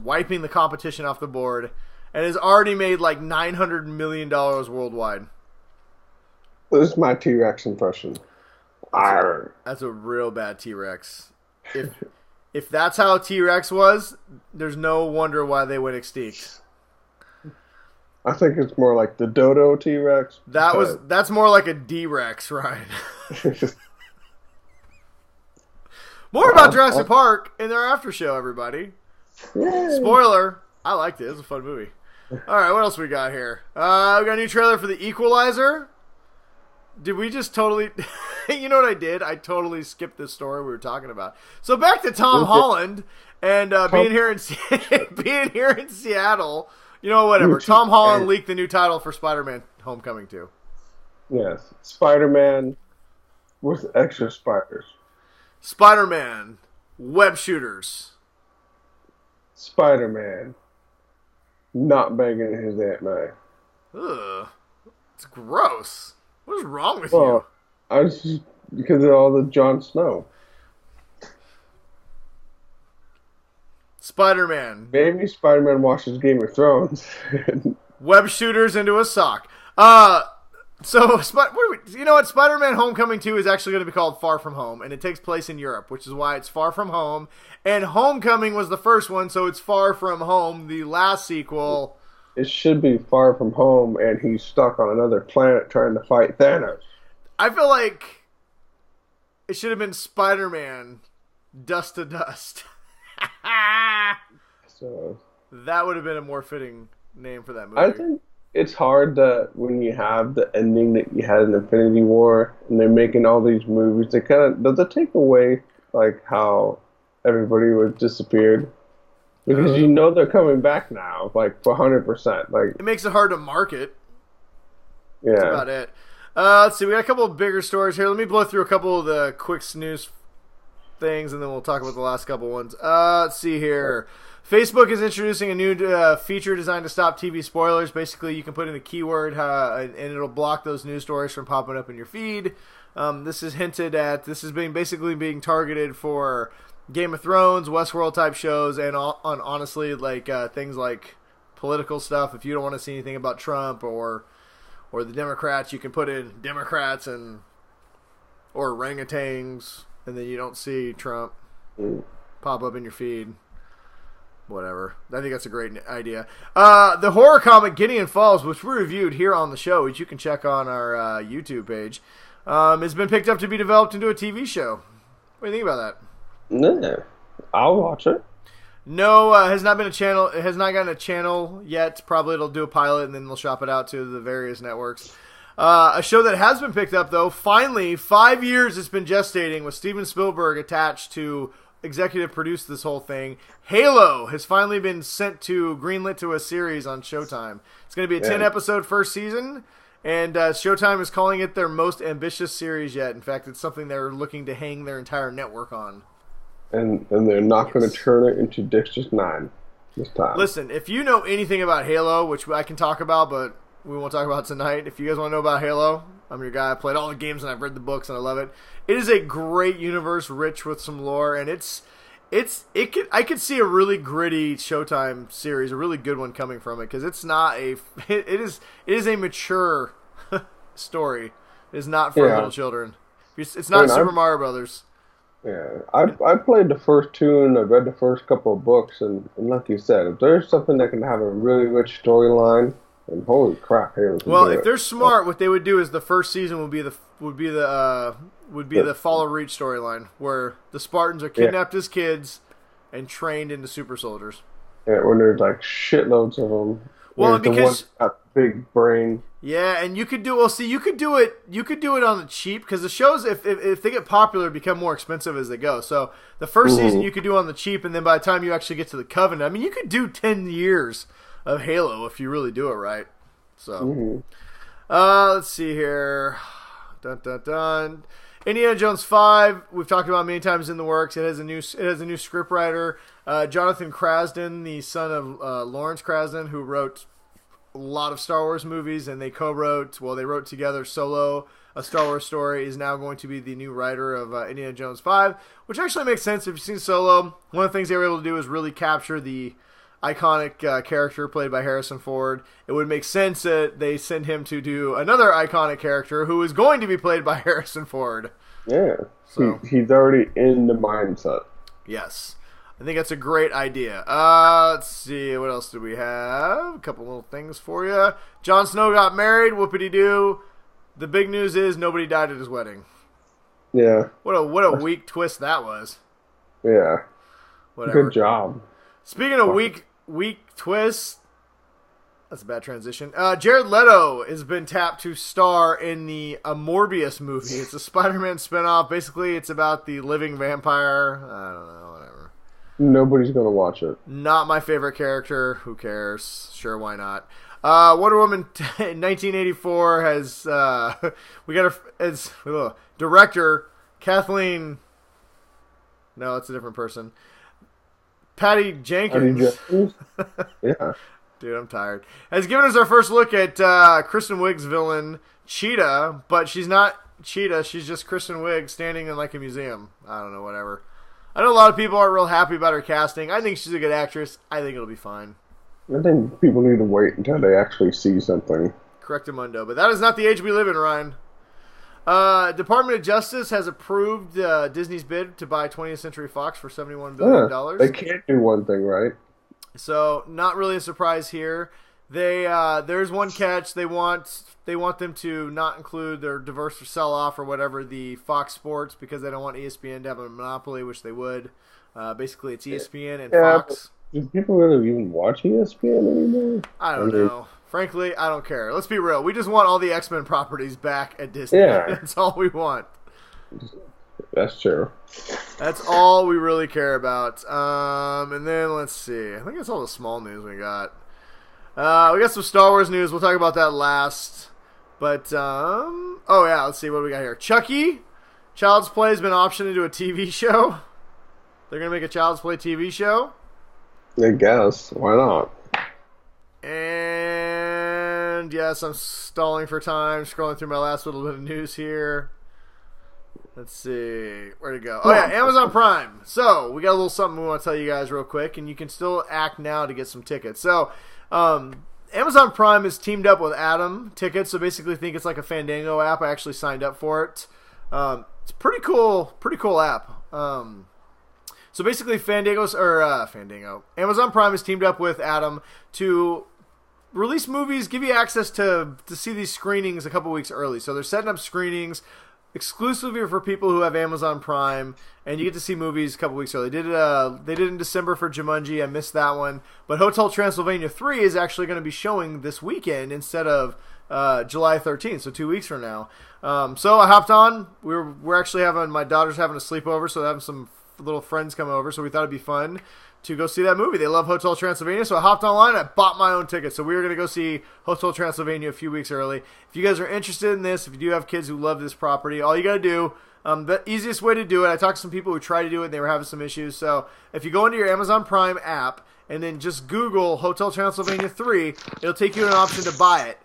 wiping the competition off the board, and has already made like $900 million worldwide. this is my T-Rex impression. That's a real bad T-Rex. If that's how T-Rex was, there's no wonder why they went extinct. I think it's more like the Dodo T-Rex. That's more like a D-Rex, Ryan. More about Jurassic Park in their after show, everybody. Yay. Spoiler, I liked it. It was a fun movie. All right, what else we got here? We got a new trailer for The Equalizer. Did we just totally... You know what I did? I totally skipped this story we were talking about. So back to Tom Holland and being here in Seattle. You know, whatever. Tom Holland leaked the new title for Spider-Man Homecoming 2. Yes. Spider-Man with extra spiders. Spider-Man web shooters. Spider-Man not banging his Aunt May. Ugh. It's gross. What is wrong with you? I was just because of all the Jon Snow. Spider-Man. Maybe Spider-Man watches Game of Thrones. Web shooters into a sock. So, you know what? Spider-Man Homecoming 2 is actually going to be called Far From Home, and it takes place in Europe, which is why it's Far From Home. And Homecoming was the first one, so it's Far From Home, the last sequel. It should be Far From Home, and he's stuck on another planet trying to fight Thanos. I feel like it should have been Spider-Man Dust to Dust. So that would have been a more fitting name for that movie. I think it's hard that when you have the ending that you had in Infinity War, and they're making all these movies, they does it take away like how everybody was disappeared? Because you know they're coming back now, like for 100%. Like it makes it hard to market. Yeah, that's about it. Let's see, we got a couple of bigger stories here. Let me blow through a couple of the quick snooze things, and then we'll talk about the last couple ones. Let's see here. Facebook is introducing a new feature designed to stop TV spoilers. Basically, you can put in a keyword, and it'll block those news stories from popping up in your feed. This is basically being targeted for Game of Thrones, Westworld type shows, and on honestly like things like political stuff. If you don't want to see anything about Trump or the Democrats, you can put in Democrats or orangutans, and then you don't see Trump pop up in your feed. Whatever. I think that's a great idea. The horror comic Gideon Falls, which we reviewed here on the show, which you can check on our YouTube page, has been picked up to be developed into a TV show. What do you think about that? Yeah, I'll watch it. No, has not been a channel. It has not gotten a channel yet. Probably it'll do a pilot and then they'll shop it out to the various networks. A show that has been picked up though, finally, 5 years it's been gestating with Steven Spielberg attached to executive produce this whole thing. Halo has finally been greenlit to a series on Showtime. It's going to be a 10 episode first season, and Showtime is calling it their most ambitious series yet. In fact, it's something they're looking to hang their entire network on. And they're not going to turn it into Dexter's 9 this time. Listen, if you know anything about Halo, which I can talk about, but we won't talk about tonight. If you guys want to know about Halo, I'm your guy. I played all the games and I've read the books and I love it. It is a great universe, rich with some lore, and I could see a really gritty Showtime series, a really good one coming from it, because it's not it is a mature story. It is not for little children. It's not Super Mario Brothers. Yeah, I played the first two and I read the first couple of books, and like you said, if there's something that can have a really rich storyline, and holy crap, here. Well, if they're smart, what they would do is the first season would be the Fall of Reach storyline, where the Spartans are kidnapped as kids and trained into super soldiers. Yeah, when there's like shitloads of them. Well, because the one big brain. Yeah, and you could do you could do it on the cheap, because the shows, if they get popular, become more expensive as they go. So the first season you could do on the cheap, and then by the time you actually get to the Covenant, I mean, you could do 10 years of Halo if you really do it right. So let's see here. Dun dun dun. Indiana Jones 5. We've talked about many times in the works. It has a new scriptwriter, Jonathan Krasden, the son of Lawrence Krasden, who wrote a lot of Star Wars movies, and they wrote together Solo, a Star Wars story, is now going to be the new writer of Indiana Jones 5, which actually makes sense. If you've seen Solo, one of the things they were able to do is really capture the iconic character played by Harrison Ford. It would make sense that they send him to do another iconic character who is going to be played by Harrison Ford. Yeah, so he's already in the mindset. Yes. I think that's a great idea. Let's see, what else do we have? A couple little things for you. Jon Snow got married, whoopity-doo. The big news is nobody died at his wedding. Yeah. What a weak twist that was. Yeah. Whatever. Good job. Speaking of weak twists, that's a bad transition. Jared Leto has been tapped to star in the Morbius movie. It's a Spider-Man spinoff. Basically, it's about the living vampire. I don't know, whatever. Nobody's going to watch it. Not my favorite character. Who cares? Sure, why not? Wonder Woman 1984 has we got as director Kathleen. No, it's a different person. Patty Jenkins. Yeah. Dude, I'm tired. Has given us our first look at Kristen Wiig's villain Cheetah, but she's not Cheetah. She's just Kristen Wiig standing in like a museum. I don't know, whatever. I know a lot of people aren't real happy about her casting. I think she's a good actress. I think it'll be fine. I think people need to wait until they actually see something. Correctamundo. But that is not the age we live in, Ryan. Department of Justice has approved Disney's bid to buy 20th Century Fox for $71 billion. They can't do one thing right. So, not really a surprise here. There's one catch. They want them to not include their diverse or sell-off or whatever the Fox Sports because they don't want ESPN to have a monopoly, which they would. Basically, it's ESPN and Fox. Do people really even watch ESPN anymore? I don't know. Frankly, I don't care. Let's be real. We just want all the X-Men properties back at Disney. Yeah. That's all we want. That's true. That's all we really care about. And then, let's see. I think that's all the small news we got. We got some Star Wars news. We'll talk about that last. But, oh yeah, let's see what we got here. Chucky, Child's Play has been optioned into a TV show. They're going to make a Child's Play TV show. I guess. Why not? And yes, I'm stalling for time, scrolling through my last little bit of news here. Let's see. Where'd it go? Oh yeah, Amazon Prime. So, we got a little something we want to tell you guys real quick, and you can still act now to get some tickets. So, Amazon Prime has teamed up with Atom Tickets, so basically think it's like a Fandango app. I actually signed up for it. It's a pretty cool app. So basically, Amazon Prime has teamed up with Atom to release movies, give you access to see these screenings a couple weeks early. So they're setting up screenings exclusively for people who have Amazon Prime, and you get to see movies a couple weeks early. They did it in December for Jumanji. I missed that one, but Hotel Transylvania 3 is actually going to be showing this weekend instead of July 13th, so 2 weeks from now. So I hopped on. We're actually my daughter's having a sleepover, so having some little friends come over, so we thought it'd be fun to go see that movie. They love Hotel Transylvania, so I hopped online and I bought my own ticket. So we were going to go see Hotel Transylvania a few weeks early. If you guys are interested in this, if you do have kids who love this property, all you got to do, the easiest way to do it, I talked to some people who tried to do it and they were having some issues. So if you go into your Amazon Prime app and then just Google Hotel Transylvania 3, it'll take you an option to buy it.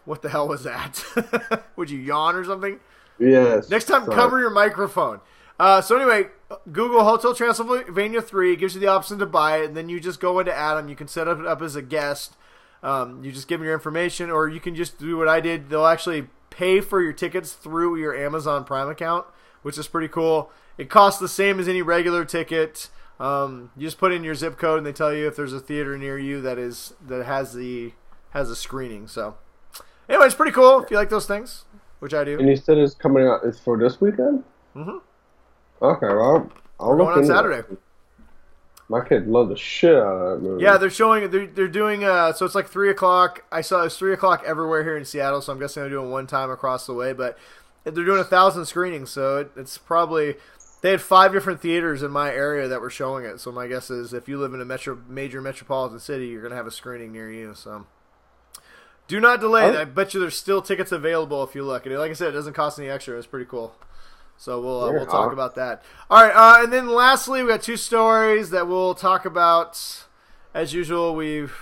What the hell was that? Would you yawn or something? Yes. Next time, cover your microphone. So anyway, Google Hotel Transylvania 3. It gives you the option to buy it, and then you just go into Atom. You can set it up as a guest. You just give them your information, or you can just do what I did. They'll actually pay for your tickets through your Amazon Prime account, which is pretty cool. It costs the same as any regular ticket. You just put in your zip code, and they tell you if there's a theater near you that has a screening. So anyway, it's pretty cool if you like those things, which I do. And you said it's coming out. It's for this weekend? Mm-hmm. Okay, well, I'll look on Saturday. My kids love the shit out of that movie. Yeah, they're doing, so it's like 3 o'clock. I saw it's 3 o'clock everywhere here in Seattle, so I'm guessing they're doing one time across the way, but they're doing 1,000 screenings, so it's probably, they had 5 different theaters in my area that were showing it, so my guess is if you live in a major metropolitan city, you're going to have a screening near you, so. Do not delay. I bet you there's still tickets available if you look. And like I said, it doesn't cost any extra. It's pretty cool. So we'll talk about that. All right, and then lastly, we got 2 stories that we'll talk about. As usual, we've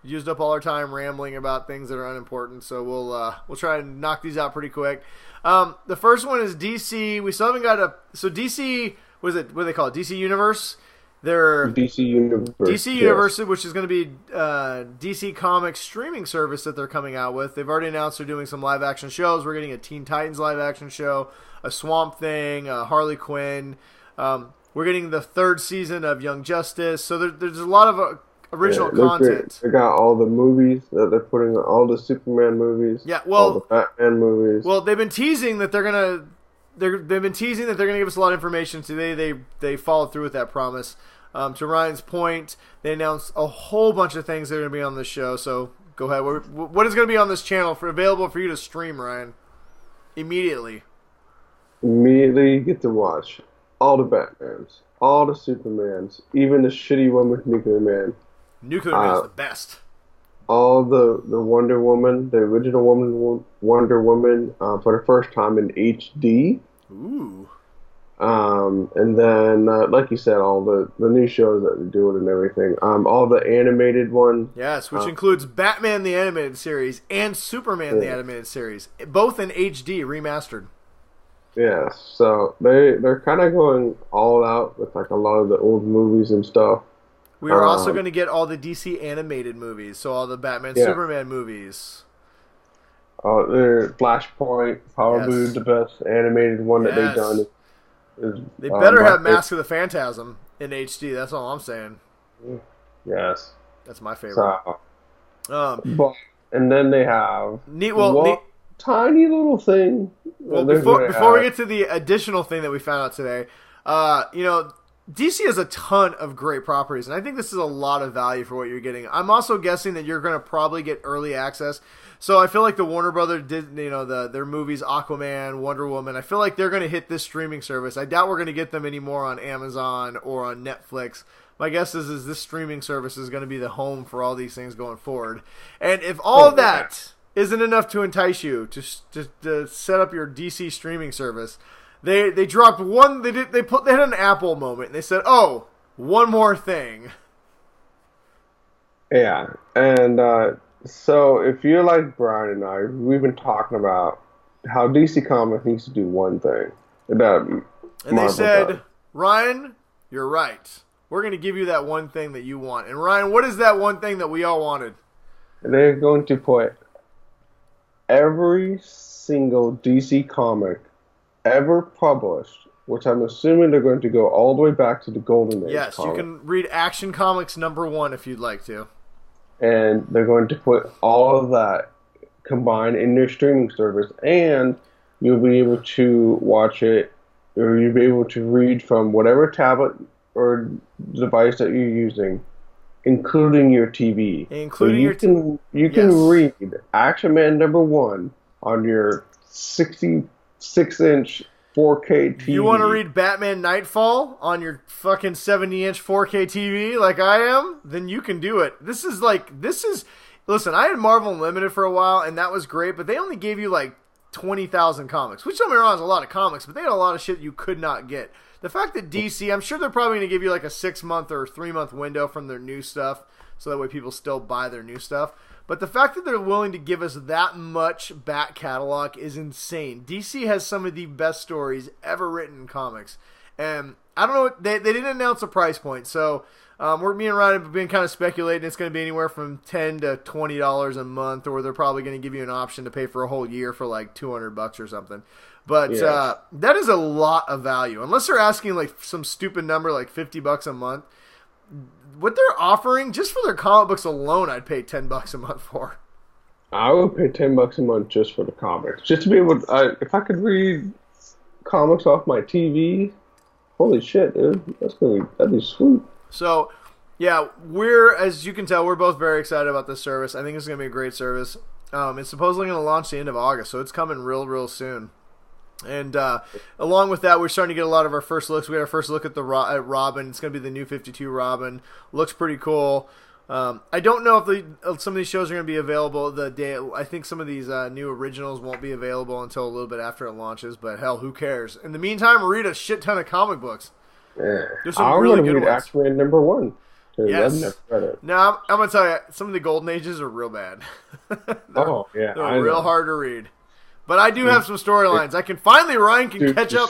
used up all our time rambling about things that are unimportant, so we'll try and knock these out pretty quick. The first one is DC. We still haven't got so DC, what do they call it? DC Universe. Their DC Universe, which is going to be DC Comics streaming service that they're coming out with. They've already announced they're doing some live action shows. We're getting a Teen Titans live action show, a Swamp Thing, a Harley Quinn. We're getting the 3rd season of Young Justice. So there's a lot of original content. They got all the movies that they're putting, all the Superman movies. Yeah, well, all the Batman movies. Well, they've been teasing that they're gonna give us a lot of information today. They followed through with that promise. To Ryan's point, they announced a whole bunch of things that are going to be on this show. So go ahead. What is going to be on this channel available for you to stream, Ryan? Immediately you get to watch all the Batmans, all the Supermans, even the shitty one with Nuclear Man. Nuclear Man is the best. All the Wonder Woman, the original Wonder Woman, for the first time in HD. Ooh. And then, like you said, all the new shows that they're doing and everything. All the animated ones. Yes, which includes Batman the Animated Series and Superman the Animated Series, both in HD remastered. Yes, so they're kind of going all out with like a lot of the old movies and stuff. We are also going to get all the DC animated movies, so all the Batman Superman movies. Their Flashpoint, Power Blue, the best animated one that they've done. They better have Mask of the Phantasm in HD. That's all I'm saying. Yes, that's my favorite. And then they have tiny little thing. Well, before we get to the additional thing that we found out today, DC has a ton of great properties, and I think this is a lot of value for what you're getting. I'm also guessing that you're going to probably get early access. So I feel like the Warner Brothers did, their movies, Aquaman, Wonder Woman. I feel like they're going to hit this streaming service. I doubt we're going to get them anymore on Amazon or on Netflix. My guess is this streaming service is going to be the home for all these things going forward. And if all of that isn't enough to entice you to set up your DC streaming service, they dropped one. They had an Apple moment. And they said, "Oh, one more thing." Yeah, and so if you're like Brian and I, we've been talking about how DC Comics needs to do one thing. And they said, "Ryan, you're right. We're going to give you that one thing that you want." And Ryan, what is that one thing that we all wanted? They're going to put every single DC comic ever published, which I'm assuming they're going to go all the way back to the Golden Age. Yes, you can read Action Comics #1 if you'd like to. And they're going to put all of that combined in their streaming service, and you'll be able to watch it, or you'll be able to read from whatever tablet or device that you're using, including your TV. You can read Action Man #1 on your 66-inch 4K TV. You want to read Batman Nightfall on your fucking 70-inch 4K TV like I am? Then you can do it. Listen, I had Marvel Unlimited for a while, and that was great, but they only gave you like 20,000 comics, which don't get me wrong, is a lot of comics, but they had a lot of shit you could not get. The fact that DC, I'm sure they're probably going to give you like a 6-month or 3-month window from their new stuff, so that way people still buy their new stuff. But the fact that they're willing to give us that much back catalog is insane. DC has some of the best stories ever written in comics. And I don't know, they didn't announce a price point, so me and Ryan have been kind of speculating it's going to be anywhere from $10 to $20 a month, or they're probably going to give you an option to pay for a whole year for like $200 or something. But that is a lot of value. Unless they're asking like some stupid number like $50 a month. What they're offering, just for their comic books alone, I'd pay $10 a month for. I would pay $10 a month just for the comics. Just to be able to, if I could read comics off my TV, holy shit, dude. That'd be sweet. So, yeah, as you can tell, we're both very excited about this service. I think it's going to be a great service. It's supposedly going to launch the end of August, so it's coming real soon. And along with that, we're starting to get a lot of our first looks. We had our first look at Robin. It's going to be the new 52 Robin. Looks pretty cool. I don't know if some of these shows are going to be available the day. I think some of these new originals won't be available until a little bit after it launches. But hell, who cares? In the meantime, read a shit ton of comic books. Yeah. There's some really good ones. X-Men #1. Yes. I've never read it. Now I'm gonna tell you, some of the Golden Ages are real bad. They're real hard to read. But I do have some storylines. I can finally Ryan can catch up.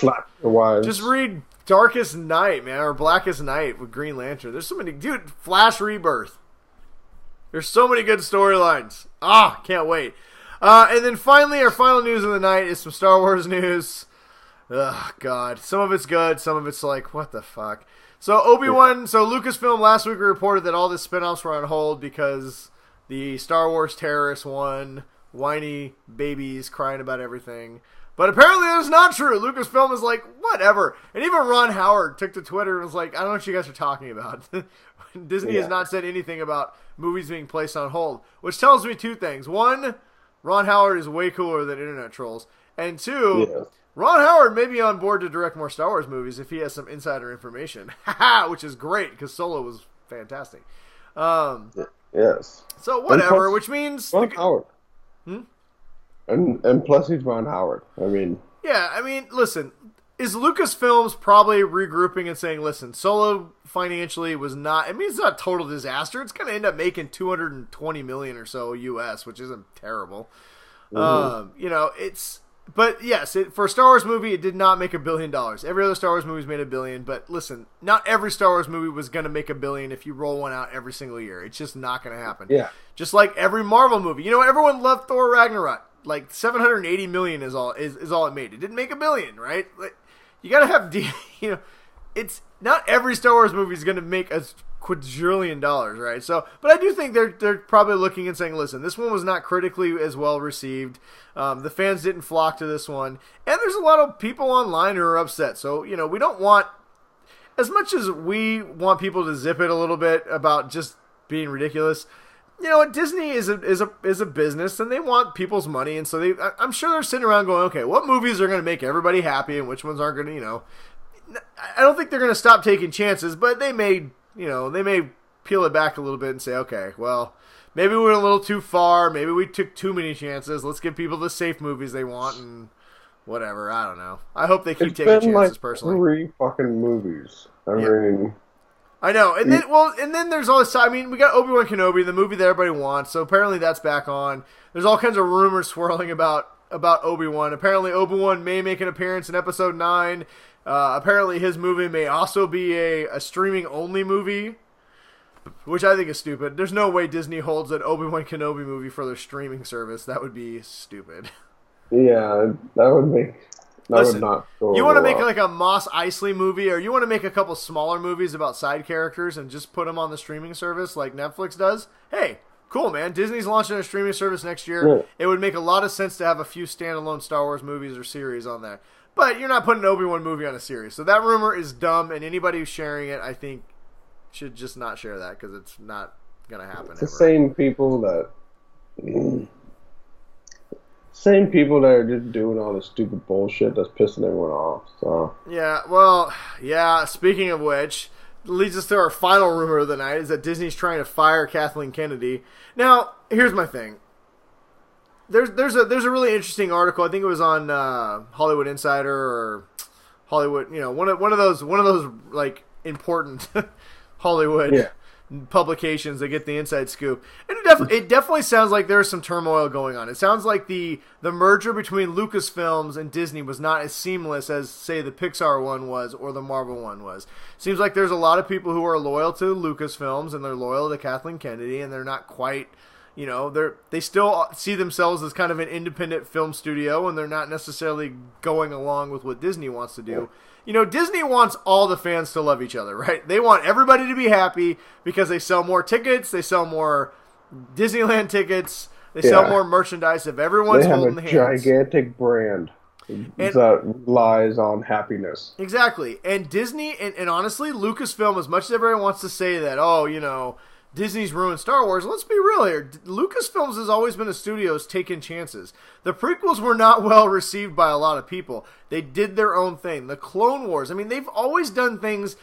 Just read Darkest Night, man, or Blackest Night with Green Lantern. There's so many, dude. Flash Rebirth. There's so many good storylines. Can't wait. And then finally, our final news of the night is some Star Wars news. Ugh, God. Some of it's good. Some of it's like, what the fuck? So Obi-Wan, so Lucasfilm last week reported that all the spinoffs were on hold because the Star Wars terrorists won. Whiny babies crying about everything. But apparently that's not true. Lucasfilm is like, whatever. And even Ron Howard took to Twitter and was like, I don't know what you guys are talking about. Disney has not said anything about movies being placed on hold, which tells me two things. One, Ron Howard is way cooler than internet trolls. And two, Ron Howard may be on board to direct more Star Wars movies if he has some insider information. Which is great, because Solo was fantastic. Yes. So whatever, which means... Ron Howard. And plus he's Ron Howard. Listen, is Lucasfilms probably regrouping and saying, listen, Solo financially was not... it's not a total disaster. It's going to end up making $220 million or so US, which isn't terrible. It's... But yes, for a Star Wars movie, it did not make $1 billion. Every other Star Wars movie's made $1 billion, but listen, not every Star Wars movie was going to make $1 billion if you roll one out every single year. It's just not going to happen. Yeah. Just like every Marvel movie. Everyone loved Thor Ragnarok. Like $780 million is all it made. It didn't make $1 billion, right? Like, you got to have it's not every Star Wars movie is going to make a quadrillion dollars, right? So, but I do think they're probably looking and saying, listen, this one was not critically as well received. The fans didn't flock to this one, and there's a lot of people online who are upset. So, we don't want, as much as we want people to zip it a little bit about just being ridiculous. Disney is a business, and they want people's money, and so I'm sure they're sitting around going, okay, what movies are going to make everybody happy, and which ones aren't going to, I don't think they're going to stop taking chances, but they may peel it back a little bit and say, okay, well, maybe we went a little too far, maybe we took too many chances, let's give people the safe movies they want, and whatever, I don't know. I hope they keep taking chances, personally. 3 fucking movies. I know, and then there's all this. We got Obi-Wan Kenobi, the movie that everybody wants. So apparently that's back on. There's all kinds of rumors swirling about Obi-Wan. Apparently Obi-Wan may make an appearance in Episode 9. Apparently his movie may also be a streaming only movie, which I think is stupid. There's no way Disney holds an Obi-Wan Kenobi movie for their streaming service. That would be stupid. Yeah, that would make. Listen, you want to make like a Mos Eisley movie, or you want to make a couple smaller movies about side characters and just put them on the streaming service like Netflix does? Hey, cool, man. Disney's launching a streaming service next year. Yeah. It would make a lot of sense to have a few standalone Star Wars movies or series on there. But you're not putting an Obi-Wan movie on a series. So that rumor is dumb, and anybody who's sharing it, I think, should just not share that because it's not going to happen. It's the same people that... Same people that are just doing all this stupid bullshit that's pissing everyone off. So speaking of which, leads us to our final rumor of the night is that Disney's trying to fire Kathleen Kennedy. Now, here's my thing. There's a really interesting article. I think it was on Hollywood Insider or Hollywood, one of those like important Hollywood publications that get the inside scoop. And it definitely sounds like there's some turmoil going on. It sounds like the merger between Lucasfilms and Disney was not as seamless as, say, the Pixar one was or the Marvel one was. Seems like there's a lot of people who are loyal to Lucasfilms and they're loyal to Kathleen Kennedy, and they're not quite, they still see themselves as kind of an independent film studio, and they're not necessarily going along with what Disney wants to do. Disney wants all the fans to love each other, right? They want everybody to be happy because they sell more tickets, they sell more Disneyland tickets, they sell more merchandise if everyone's holding hands. They have a gigantic brand that relies on happiness. Exactly. And Disney, and honestly, Lucasfilm, as much as everyone wants to say that, Disney's ruined Star Wars, let's be real here. Lucasfilms has always been a studio taking chances. The prequels were not well received by a lot of people. They did their own thing. The Clone Wars, they've always done things.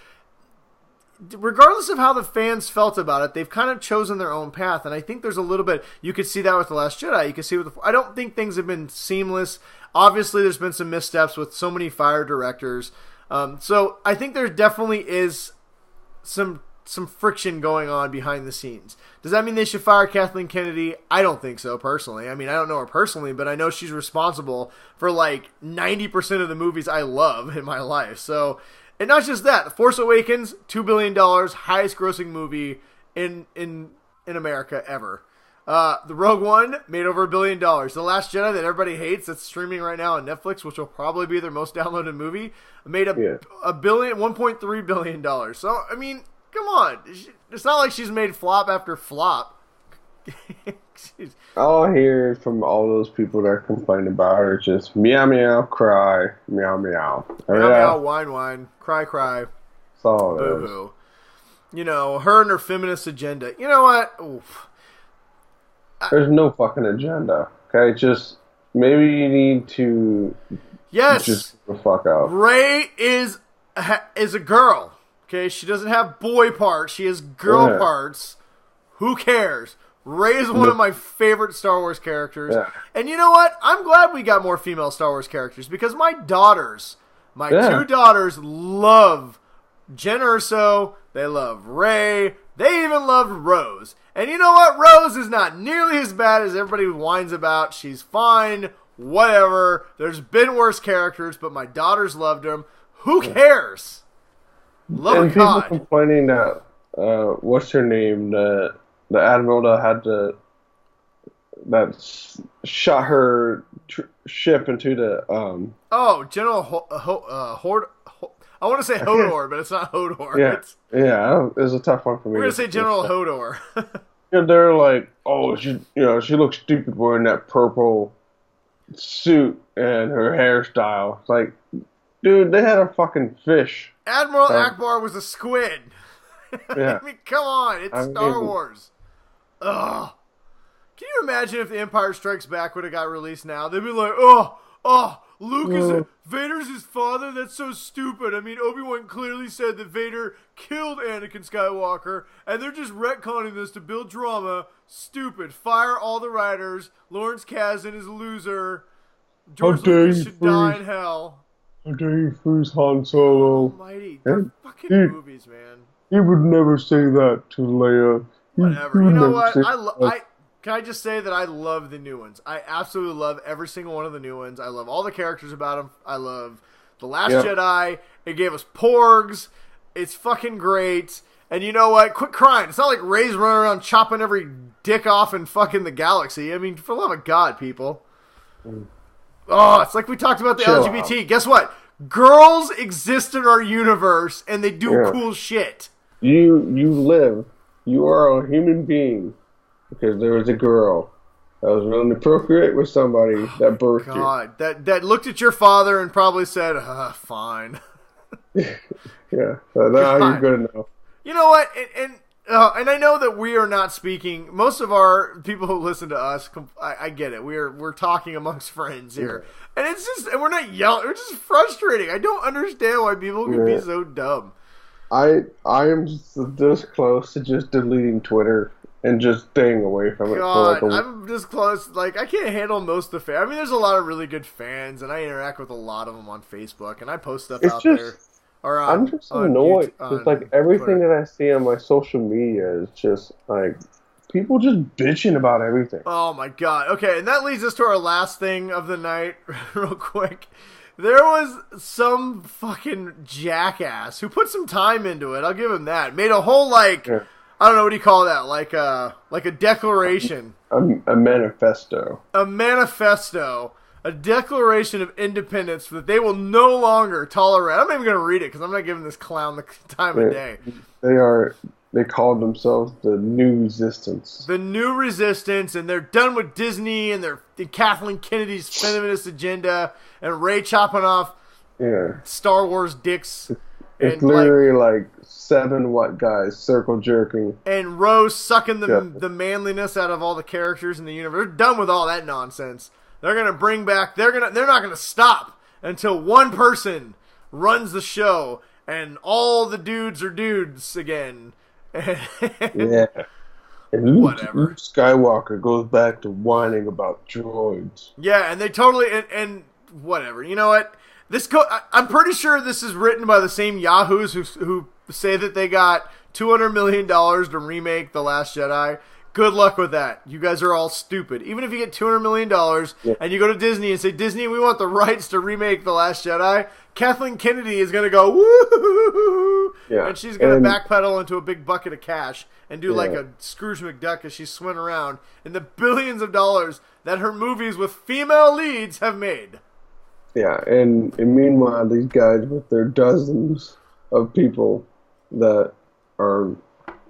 regardless of how the fans felt about it, they've kind of chosen their own path, and I think there's a little bit, you could see that with The Last Jedi, you could see with I don't think things have been seamless. Obviously, there's been some missteps with so many fired directors, so I think there definitely is some friction going on behind the scenes. Does that mean they should fire Kathleen Kennedy? I don't think so, personally. I mean, I don't know her personally, but I know she's responsible for like 90% of the movies I love in my life. So, and not just that, The Force Awakens, $2 billion, highest grossing movie in America ever. The Rogue One made over $1 billion. The Last Jedi that everybody hates, that's streaming right now on Netflix, which will probably be their most downloaded movie, made $1.3 billion. So, I mean, come on. It's not like she's made flop after flop. All I hear from all those people that are complaining about her is just meow meow, cry, meow meow. Meow meow, whine whine, cry cry. That's all it boo is. hoo. You know, her and her feminist agenda. You know what? Oof. There's no fucking agenda. Okay, just maybe you need to just get the fuck out. Rey is a girl. Okay, she doesn't have boy parts. She has girl parts. Who cares? Rey is one of my favorite Star Wars characters. Yeah. And you know what? I'm glad we got more female Star Wars characters because my two daughters love Jen Erso. They love Rey. They even loved Rose. And you know what? Rose is not nearly as bad as everybody whines about. She's fine. Whatever. There's been worse characters, but my daughters loved them. Who cares? Love and people complaining that what's her name, the admiral that shot her ship into the General Horde. I want to say Hodor, but it's not Hodor. Yeah, it was a tough one for me. We're gonna say General Hodor. They're like, oh, she looks stupid wearing that purple suit and her hairstyle. It's like, dude, they had a fucking fish. Admiral Akbar was a squid. Yeah. I mean, come on. It's Star Wars. Ugh. Can you imagine if The Empire Strikes Back would have got released now? They'd be like, Vader's his father? That's so stupid. I mean, Obi-Wan clearly said that Vader killed Anakin Skywalker, and they're just retconning this to build drama. Stupid. Fire all the writers. Lawrence Kasdan is a loser. George Lucas should die in hell. How dare you freeze Han Solo? Almighty. They're fucking movies, man. He would never say that to Leia. Whatever. You know what? Can I just say that I love the new ones? I absolutely love every single one of the new ones. I love all the characters about them. I love The Last Jedi. It gave us Porgs. It's fucking great. And you know what? Quit crying. It's not like Rey's running around chopping every dick off in fucking the galaxy. I mean, for the love of God, people. Oh, it's like we talked about the LGBT. Guess what? Girls exist in our universe, and they do cool shit. You live. You are a human being because there was a girl that was willing to procreate with somebody that birthed you. God, that looked at your father and probably said, fine. Yeah, so now you're good enough. You know what? And I know that we are not speaking. Most of our people who listen to us, I get it. We're talking amongst friends here, and it's just, and we're not yelling. We're just frustrating. I don't understand why people can be so dumb. I am this close to just deleting Twitter and just staying away from it. God, I'm this close. Like, I can't handle most of the fans. I mean, there's a lot of really good fans, and I interact with a lot of them on Facebook, and I post stuff out there. I'm just annoyed. It's like everything that I see on my social media is just like people just bitching about everything. Oh my God. Okay, and that leads us to our last thing of the night, real quick. There was some fucking jackass who put some time into it. I'll give him that. Made a whole I don't know, what do you call that? Like a declaration. A manifesto. A manifesto. A declaration of independence that they will no longer tolerate. I'm not even going to read it because I'm not giving this clown the time of day. They called themselves the New Resistance. The New Resistance, and they're done with Disney and Kathleen Kennedy's feminist agenda and Rey chopping off Star Wars dicks. It's literally like 7 white guys circle jerking. And Rose sucking the manliness out of all the characters in the universe. They're done with all that nonsense. They're gonna bring back. They're not gonna stop until one person runs the show, and all the dudes are dudes again. Yeah. And Luke Skywalker goes back to whining about droids. Yeah, and they totally and whatever. You know what? I'm pretty sure this is written by the same yahoos who say that they got $200 million to remake The Last Jedi. Good luck with that. You guys are all stupid. Even if you get $200 million and you go to Disney and say, Disney, we want the rights to remake The Last Jedi, Kathleen Kennedy is going to go, woo, and she's going to backpedal into a big bucket of cash and do like a Scrooge McDuck as she's swimming around in the billions of dollars that her movies with female leads have made. Yeah, and meanwhile, these guys with their dozens of people that are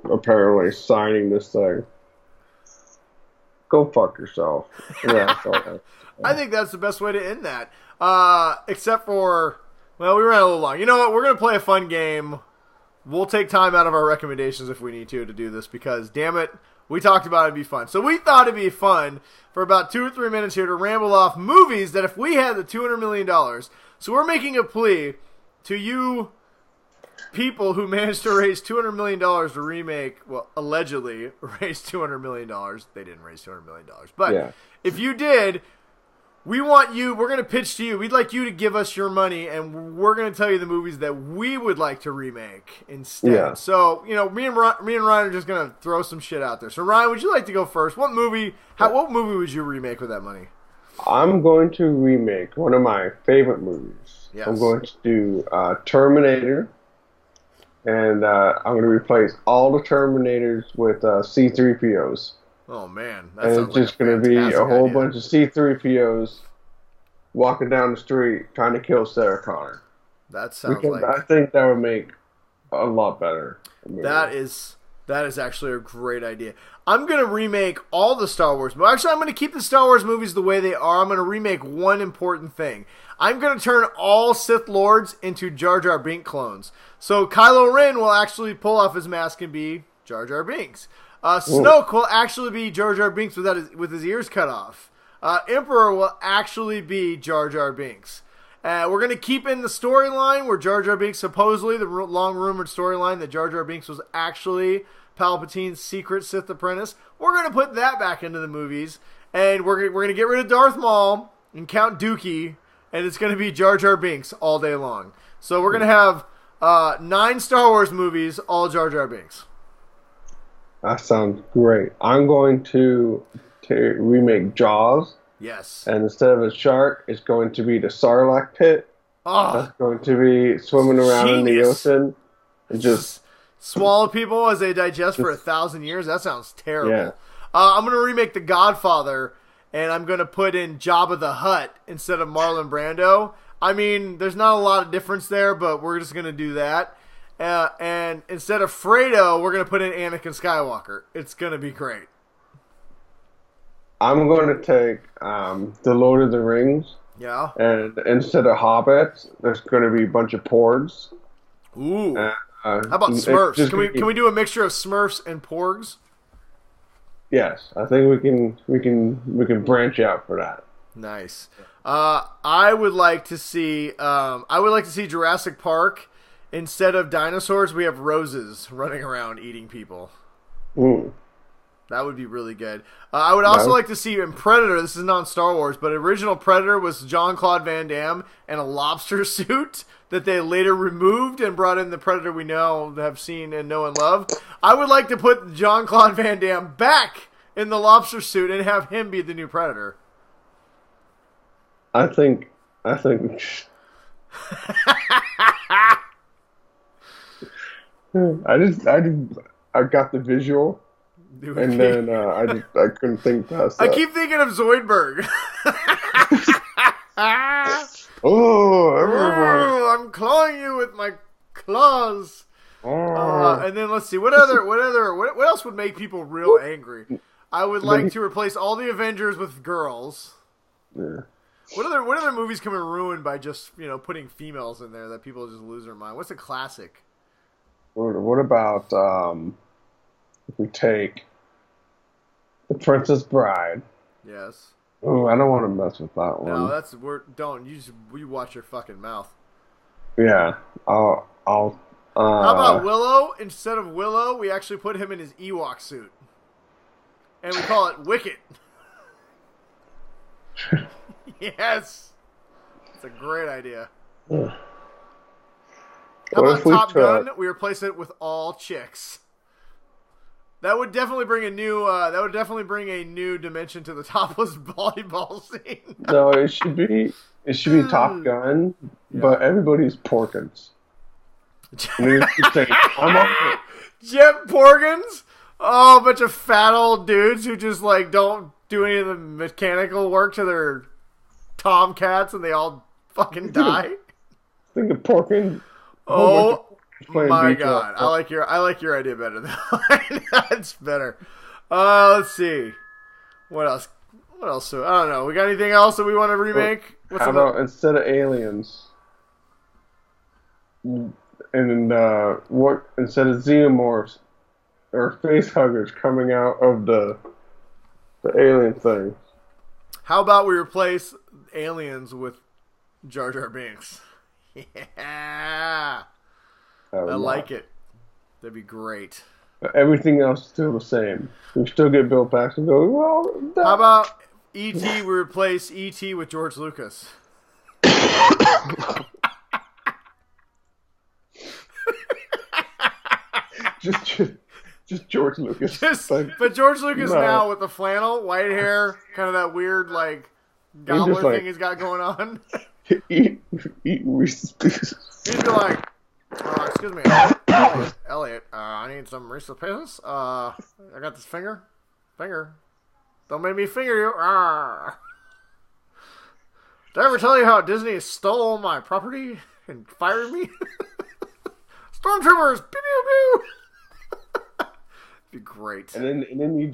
apparently signing this thing. Go fuck yourself. Yeah, I think that's the best way to end that. Except for, well, we ran a little long. You know what? We're going to play a fun game. We'll take time out of our recommendations if we need to do this because, damn it, we talked about it'd be fun. So we thought it'd be fun for about 2 or 3 minutes here to ramble off movies that if we had the $200 million, so we're making a plea to you people who managed to raise $200 million to remake, well, allegedly raise $200 million. They didn't raise $200 million. But if you did, we're going to pitch to you. We'd like you to give us your money, and we're going to tell you the movies that we would like to remake instead. Yeah. So, me and Ryan are just going to throw some shit out there. So, Ryan, would you like to go first? What movie would you remake with that money? I'm going to remake one of my favorite movies. Yes. I'm going to do Terminator. And I'm going to replace all the Terminators with C-3POs. Oh, man. And it's just going to be a whole bunch of C-3POs walking down the street trying to kill Sarah Connor. That sounds I think that would make a lot better. That is actually a great idea. I'm going to remake all the Star Wars movies. Actually, I'm going to keep the Star Wars movies the way they are. I'm going to remake one important thing. I'm going to turn all Sith Lords into Jar Jar Binks clones. So Kylo Ren will actually pull off his mask and be Jar Jar Binks. Snoke will actually be Jar Jar Binks with his ears cut off. Emperor will actually be Jar Jar Binks. We're going to keep in the storyline where Jar Jar Binks, supposedly, the long-rumored storyline that Jar Jar Binks was actually Palpatine's secret Sith apprentice. We're going to put that back into the movies. And we're going to get rid of Darth Maul and Count Dookie. And it's going to be Jar Jar Binks all day long. So we're going to have 9 Star Wars movies, all Jar Jar Binks. That sounds great. I'm going to remake Jaws. Yes. And instead of a shark, it's going to be the Sarlacc pit. Oh, that's going to be swimming around in the ocean and just swallow people as they digest for 1,000 years. That sounds terrible. Yeah. I'm going to remake The Godfather, and I'm going to put in Jabba the Hutt instead of Marlon Brando. I mean, there's not a lot of difference there, but we're just going to do that. And instead of Fredo, we're going to put in Anakin Skywalker. It's going to be great. I'm going to take The Lord of the Rings. Yeah. And instead of hobbits, there's going to be a bunch of porgs. Ooh. How about Smurfs? Can we do a mixture of Smurfs and porgs? Yes, I think we can branch out for that. Nice. I would like to see Jurassic Park. Instead of dinosaurs, we have roses running around eating people. Ooh. That would be really good. I would also like to see in Predator, this is not Star Wars, but original Predator was Jean-Claude Van Damme in a lobster suit that they later removed and brought in the Predator we know, have seen, and know and love. I would like to put Jean-Claude Van Damme back in the lobster suit and have him be the new Predator. I think I got the visual, and then I couldn't think past that. I keep thinking of Zoidberg. I'm clawing you with my claws. And then let's see what else would make people real angry. I would like to replace all the Avengers with girls. Yeah. What other movies can be ruined by just putting females in there that people just lose their mind? What's a classic? What about if we take The Princess Bride? Yes. Oh, I don't want to mess with that one. No, you watch your fucking mouth. Yeah, I'll. How about Willow? Instead of Willow, we actually put him in his Ewok suit, and we call it Wicket. Yes, it's a great idea. How about Top Gun? We replace it with all chicks. That would definitely bring a new. Dimension to the topless volleyball scene. No, it should be Top Gun, but everybody's Porkins. Jet Porkins? Oh, a bunch of fat old dudes who just like don't do any of the mechanical work to their Tomcats, and they all fucking die. Think of Porkins. Oh my god! I like your idea better than mine. That's better. Let's see. What else? I don't know. We got anything else that we want to remake? How about instead of aliens, and instead of xenomorphs or face huggers coming out of the alien thing? How about we replace aliens with Jar Jar Binks? Yeah, I like it. That'd be great. Everything else is still the same. We still get Bill Paxton going, well... How about E.T. we replace E.T. with George Lucas? just George Lucas. But George Lucas now with the flannel, white hair, kind of that weird, like, gobbler thing he's got going on. Eat Reese's Pieces. He'd be like... excuse me, Elliot. I need some Reese's Pieces. I got this finger. Don't make me finger you. Did I ever tell you how Disney stole my property and fired me? Stormtroopers, pew pew pew. It'd be great. And then you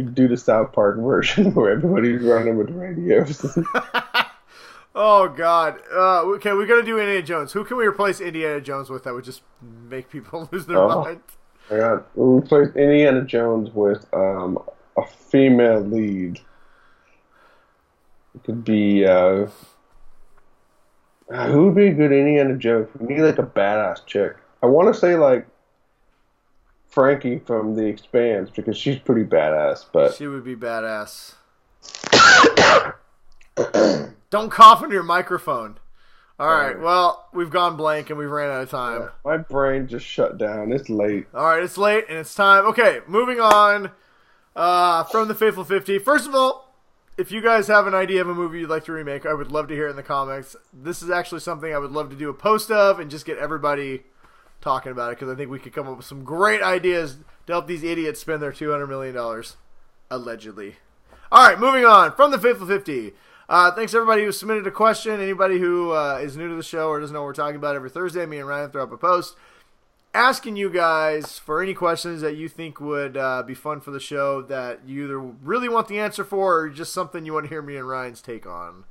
do the South Park version where everybody's running with radios. Oh, God. Okay, we got to do Indiana Jones. Who can we replace Indiana Jones with that would just make people lose their mind? We'll replace Indiana Jones with a female lead. It could be... who would be a good Indiana Jones? We need, like, a badass chick. I want to say, like, Frankie from The Expanse, because she's pretty badass, but... She would be badass. Don't cough into your microphone. All right, well, we've gone blank and we've ran out of time. My brain just shut down. It's late. All right, it's late and it's time. Okay, moving on from the Faithful 50. First of all, if you guys have an idea of a movie you'd like to remake, I would love to hear it in the comments. This is actually something I would love to do a post of and just get everybody talking about it, because I think we could come up with some great ideas to help these idiots spend their $200 million, allegedly. All right, moving on from the Faithful 50. Thanks everybody who submitted a question. Anybody who is new to the show or doesn't know what we're talking about, every Thursday, me and Ryan throw up a post asking you guys for any questions that you think would be fun for the show, that you either really want the answer for or just something you want to hear me and Ryan's take on.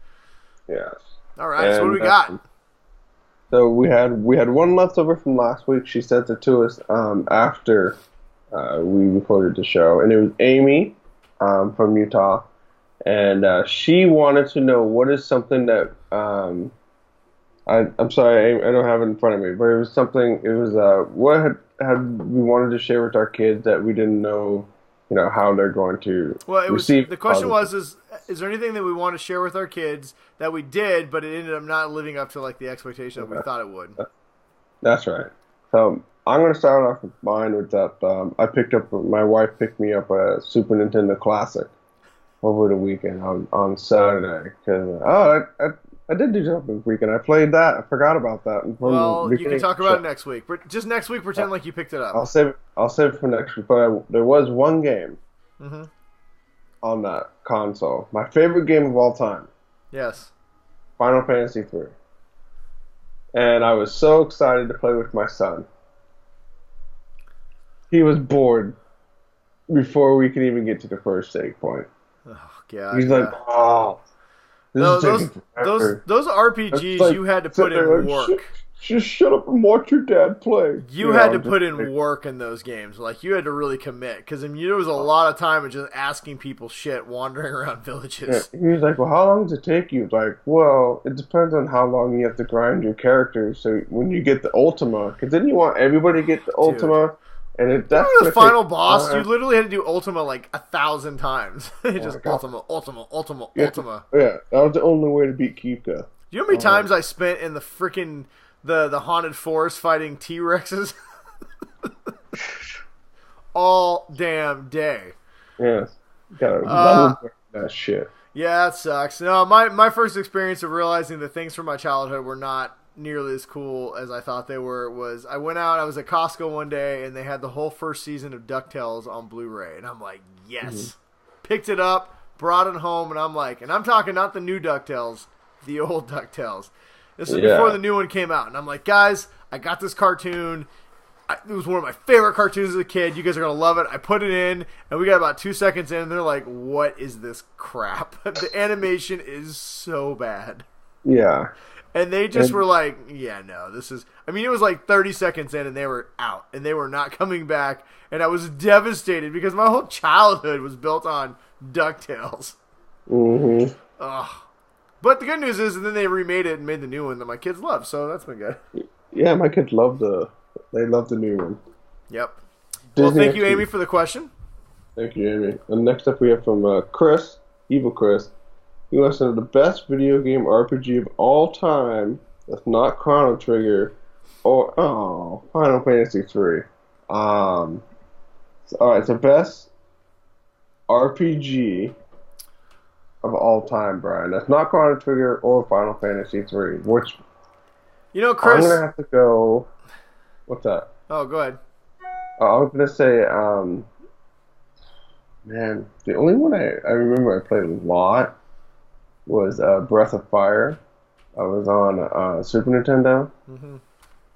Yes. All right, so what do we got? So we had one leftover from last week. She sent it to us after we recorded the show, and it was Amy from Utah. And she wanted to know what is something that I'm sorry, I don't have it in front of me, but it was something. It was what had we wanted to share with our kids that we didn't know, how they're going to receive. The question was, is there anything that we want to share with our kids that we did, but it ended up not living up to like the expectation that we thought it would? That's right. So I'm going to start off with mine with that. My wife picked me up a Super Nintendo Classic over the weekend on Saturday, because I did do something this weekend. I played that. I forgot about that. Well, you can talk about it next week. But just next week, pretend like you picked it up. I'll save it for next week. But there was one game on that console. My favorite game of all time. Yes. Final Fantasy III. And I was so excited to play with my son. He was bored before we could even get to the first save point. Oh, God. He's like, oh. Those RPGs, you had to put in work. Just shut up and watch your dad play. You had to put in work in those games. Like, you had to really commit. Because, I mean, there was a lot of time of just asking people shit, wandering around villages. Yeah. He was like, well, how long does it take you? Like, well, it depends on how long you have to grind your characters. So when you get the Ultima, because then you want everybody to get the Ultima. And that's the final boss, you literally had to do Ultima like 1,000 times. Just Ultima. Yeah, that was the only way to beat Kika. Do you know how many times I spent in the freaking the haunted forest fighting T-Rexes? All damn day. Yeah, gotta love that shit. Yeah, that sucks. No, my first experience of realizing that things from my childhood were not nearly as cool as I thought they were was I went out, I was at Costco one day, and they had the whole first season of DuckTales on Blu-ray, and I'm like, yes. Mm-hmm. Picked it up, brought it home, and I'm like, and I'm talking not the new DuckTales, the old DuckTales. This was before the new one came out, and I'm like, guys, I got this cartoon. It was one of my favorite cartoons as a kid. You guys are going to love it. I put it in, and we got about 2 seconds in, and they're like, what is this crap? The animation is so bad. Yeah. And they just were like, yeah, no, this is... I mean, it was like 30 seconds in, and they were out, and they were not coming back, and I was devastated because my whole childhood was built on DuckTales. Mm-hmm. Ugh. But the good news is, and then they remade it and made the new one that my kids love, so that's been good. Yeah, my kids love the new one. Yep. Well, thank you, Amy, for the question. Thank you, Amy. And next up we have from Chris, Evil Chris. He wants to know the best video game RPG of all time that's not Chrono Trigger or Final Fantasy 3. Alright, so best RPG of all time, Brian. That's not Chrono Trigger or Final Fantasy 3. Which, Chris, I'm gonna have to go. What's that? Oh, go ahead. I was gonna say, man, the only one I remember I played a lot was Breath of Fire. I was on Super Nintendo. Mm-hmm.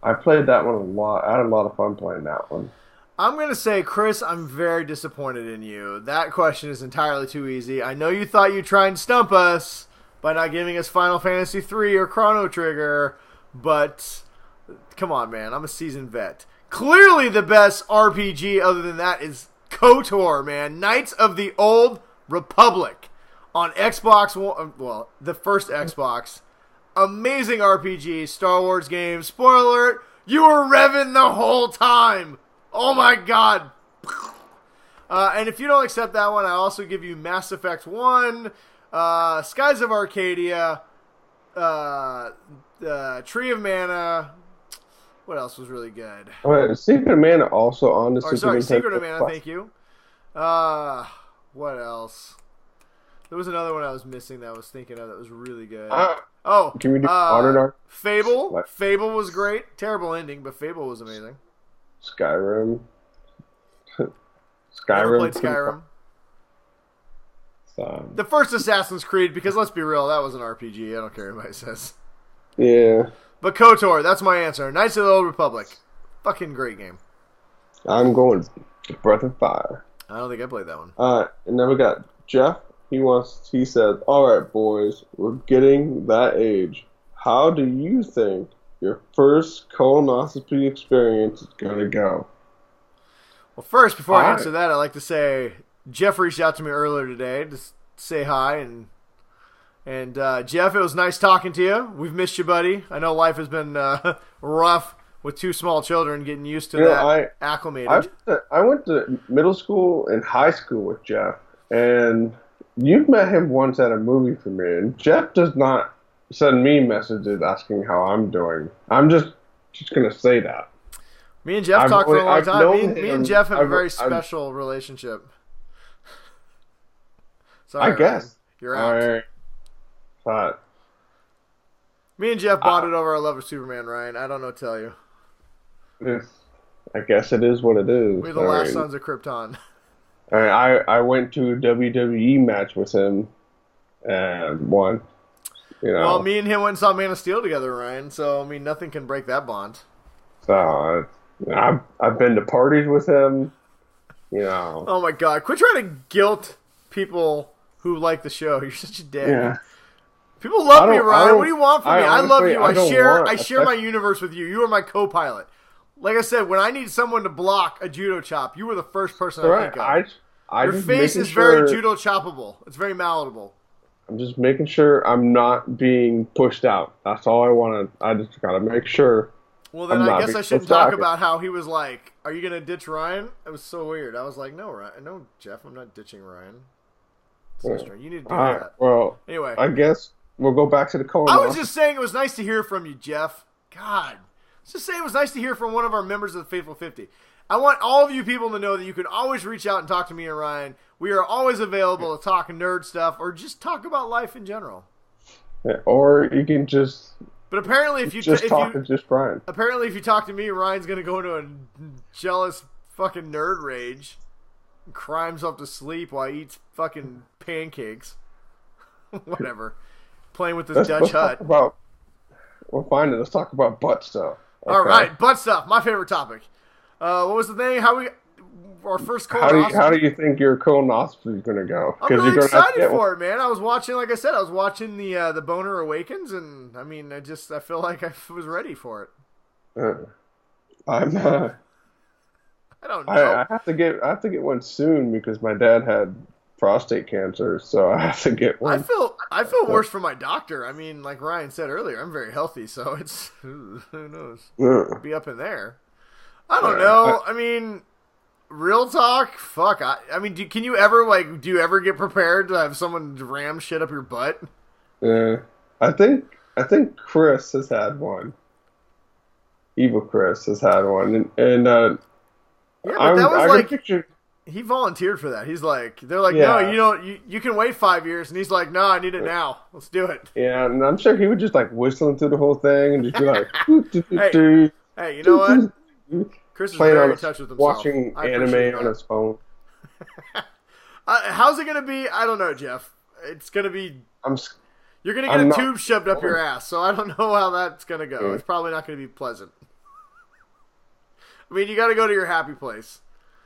I played that one a lot. I had a lot of fun playing that one. I'm going to say, Chris, I'm very disappointed in you. That question is entirely too easy. I know you thought you'd try and stump us by not giving us Final Fantasy 3 or Chrono Trigger, but come on, man. I'm a seasoned vet. Clearly the best RPG other than that is KOTOR, man. Knights of the Old Republic. On Xbox One, well, the first Xbox. Amazing RPG, Star Wars game. Spoiler alert, you were revving the whole time. Oh my god. And if you don't accept that one, I also give you Mass Effect 1, Skies of Arcadia, Tree of Mana. What else was really good? Secret of Mana also on the Super Nintendo. Secret of Mana, thank you. What else? There was another one I was missing that I was thinking of that was really good. Can we do Honor Fable. Fable was great. Terrible ending, but Fable was amazing. Skyrim. Never played Skyrim. The first Assassin's Creed, because let's be real, that was an RPG. I don't care what anybody says. Yeah. But KOTOR, that's my answer. Knights of the Old Republic. Fucking great game. I'm going Breath of Fire. I don't think I played that one. And then we got Jeff. He said, alright boys, we're getting that age. How do you think your first colonoscopy experience is going to go? Well, first, before I answer that, I'd like to say Jeff reached out to me earlier today to say hi. And Jeff, it was nice talking to you. We've missed you, buddy. I know life has been rough with 2 small children, getting used to that, acclimated. I went to middle school and high school with Jeff, and you've met him once at a movie premiere, and Jeff does not send me messages asking how I'm doing. I'm just going to say that. Me and Jeff talked for a long time. Me and Jeff have a very special relationship. Sorry, I guess. You're out. All right. Fine. Me and Jeff bonded over our love of Superman, Ryan. I don't know what to tell you. I guess it is what it is. We're the last sons of Krypton. I went to a WWE match with him and won. Well, me and him went and saw Man of Steel together, Ryan. So, I mean, nothing can break that bond. So, I've been to parties with him. Oh, my God. Quit trying to guilt people who like the show. You're such a dick. Yeah. People love me, Ryan. What do you want from me? I love you. I share my universe with you. You are my co-pilot. Like I said, when I need someone to block a judo chop, you were the first person I think of. Your face is very judo choppable. It's very malleable. I'm just making sure I'm not being pushed out. That's all I want to. I just got to make sure. Well, then I guess I shouldn't talk about how he was like, "Are you gonna ditch Ryan?" It was so weird. I was like, "No, Ryan, no, Jeff, I'm not ditching Ryan." So strange. You need to do that. Well, anyway, I guess we'll go back to the call. I was just saying it was nice to hear from you, Jeff. God, let's just say it was nice to hear from one of our members of the Faithful 50. I want all of you people to know that you can always reach out and talk to me and Ryan. We are always available to talk nerd stuff or just talk about life in general. Yeah, or you can just. But apparently, if you talk to just Ryan. Apparently, if you talk to me, Ryan's gonna go into a jealous fucking nerd rage, and cry himself to sleep while he eats fucking pancakes. Whatever. Playing with this Dutch hut. We're fine. Let's talk about butt stuff. Okay. All right, butt stuff. My favorite topic. What was the thing? Our first colonoscopy? How do you think your colonoscopy is going to go? I'm really excited for it, man. I was watching, like I said, the Boner Awakens, and I mean, I feel like I was ready for it. I don't know. I have to get one soon because my dad had prostate cancer, so I have to get one. I feel worse for my doctor. I mean, like Ryan said earlier, I'm very healthy, so it's who knows? Be up in there. I don't know. I mean, real talk. Fuck. I mean, do you ever get prepared to have someone ram shit up your butt? Yeah, I think Chris has had one. Evil Chris has had one, and yeah, but that was he volunteered for that. He's like, they're like, no, you don't. You can wait 5 years, and he's like, no, I need it now. Let's do it. Yeah, and I'm sure he would just like whistling through the whole thing and just be like, hey, you know what? Chris is very in touch with himself. Watching anime on his phone. How's it gonna be? I don't know, Jeff. It's gonna be. You're gonna get a tube shoved up your ass, so I don't know how that's gonna go. It's probably not gonna be pleasant. I mean, you got to go to your happy place.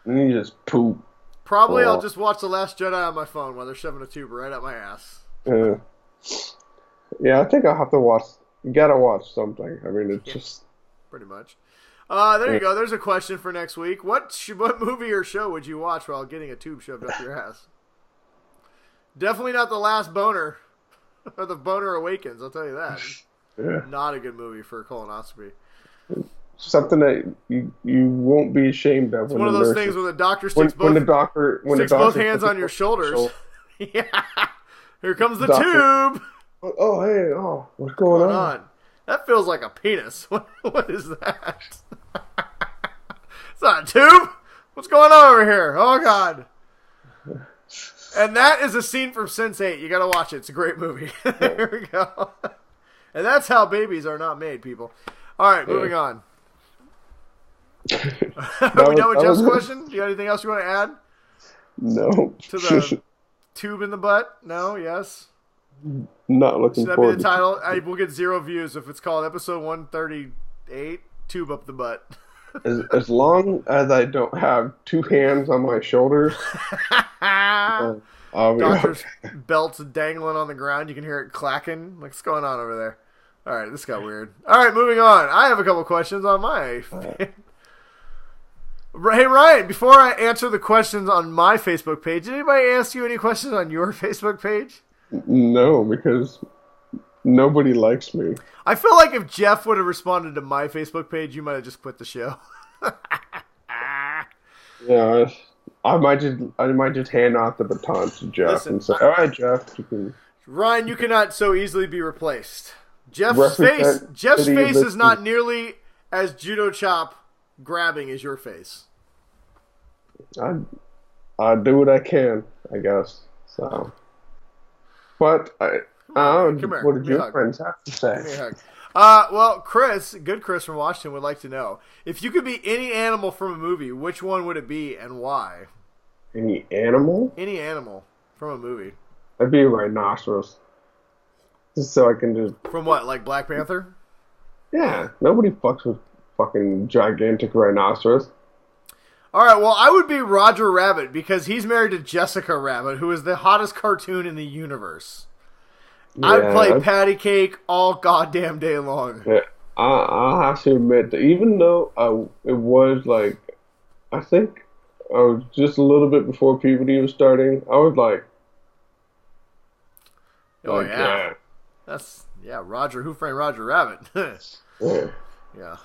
And you just poop. Probably I'll just watch The Last Jedi on my phone while they're shoving a tube right up my ass. Yeah, I think I'll have to watch. You gotta watch something. I mean, it's just pretty much. There you go. There's a question for next week. What movie or show would you watch while getting a tube shoved up your ass? Definitely not The Last Boner or The Boner Awakens. I'll tell you that. Yeah. Not a good movie for a colonoscopy. Something that you won't be ashamed of. It's one of those things where the doctor sticks both hands on your shoulders. Yeah. Here comes the tube. Oh, hey, what's going on? That feels like a penis. What is that? It's not a tube. What's going on over here? Oh, God. And that is a scene from Sense8. You got to watch it. It's a great movie. There we go. And that's how babies are not made, people. All right, moving on. Are we done with Jeff's question? Do you have anything else you want to add? No. To the tube in the butt? No? Yes? Not looking forward. Should that be the title? We'll get 0 views if it's called episode 138, Tube Up the Butt. As long as I don't have 2 hands on my shoulders. Doctor's belt's dangling on the ground. You can hear it clacking. What's going on over there? All right, this got weird. All right, moving on. I have a couple questions on my... Hey, Ryan, before I answer the questions on my Facebook page, did anybody ask you any questions on your Facebook page? No, because nobody likes me. I feel like if Jeff would have responded to my Facebook page, you might have just quit the show. Yeah, I might just hand off the baton to Jeff and say, all right, Jeff, you can... Ryan, you cannot so easily be replaced. Jeff's face is not nearly as judo chop grabbing as your face. I do what I can, I guess. So, but what did your friends have to say? Give me a hug. Well, Chris from Washington would like to know if you could be any animal from a movie, which one would it be and why? Any animal? Any animal from a movie. I'd be a rhinoceros. Just so I can just... From what, like Black Panther? Yeah, nobody fucks with fucking gigantic rhinoceros. Alright, well, I would be Roger Rabbit because he's married to Jessica Rabbit, who is the hottest cartoon in the universe. I'd play patty cake all goddamn day long. Yeah, I'll have to admit that even though it was like, I think I was just a little bit before puberty was starting, I was like, oh yeah. Roger, Who Framed Roger Rabbit? Yeah.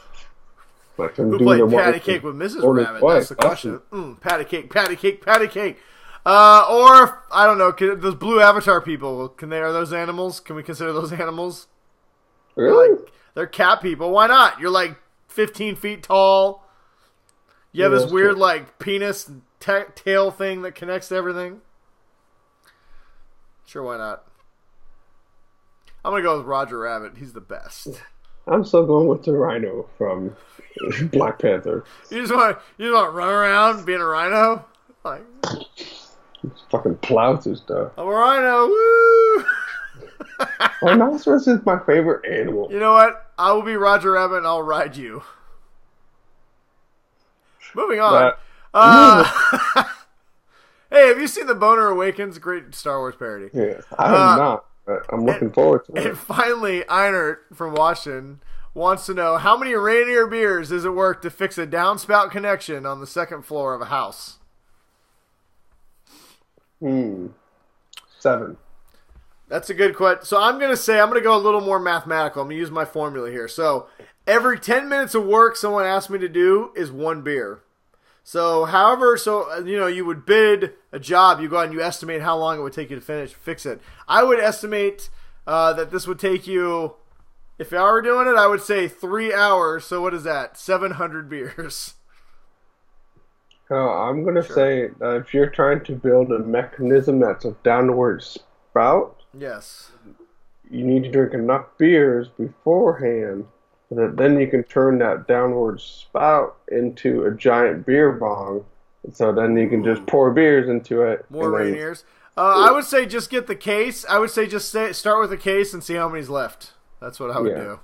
Like who played patty cake with Mrs. Rabbit? That's the question. Patty cake, patty cake, patty cake. Or I don't know. Those blue avatar people, are those animals? Can we consider those animals? Really? They're cat people. Why not? You're like 15 feet tall. You have this weird like penis tail thing that connects to everything. Sure, why not? I'm gonna go with Roger Rabbit. He's the best. I'm still going with the rhino from Black Panther. You just want to run around being a rhino? Like, fucking plows and stuff. I'm a rhino. Woo! Rhinoceros is my favorite animal. You know what? I will be Roger Rabbit and I'll ride you. Moving on. Hey, have you seen The Boner Awakens? Great Star Wars parody. Yes, I have not. But I'm looking forward to it. And finally, Einert from Washington wants to know, how many Rainier beers does it work to fix a downspout connection on the second floor of a house? 7. That's a good question. So I'm going to go a little more mathematical. I'm going to use my formula here. So every 10 minutes of work someone asks me to do is 1 beer. So you would bid a job, you go out and you estimate how long it would take you to fix it. I would estimate that this would take you, if I were doing it, I would say 3 hours. So what is that? 700 beers. I'm going to say that if you're trying to build a mechanism that's a downward spout, yes, you need to drink enough beers beforehand so that then you can turn that downward spout into a giant beer bong. So then you can just pour beers into it. More Rainiers. I would say just get the case. I would say just start with the case and see how many's left. That's what I would do.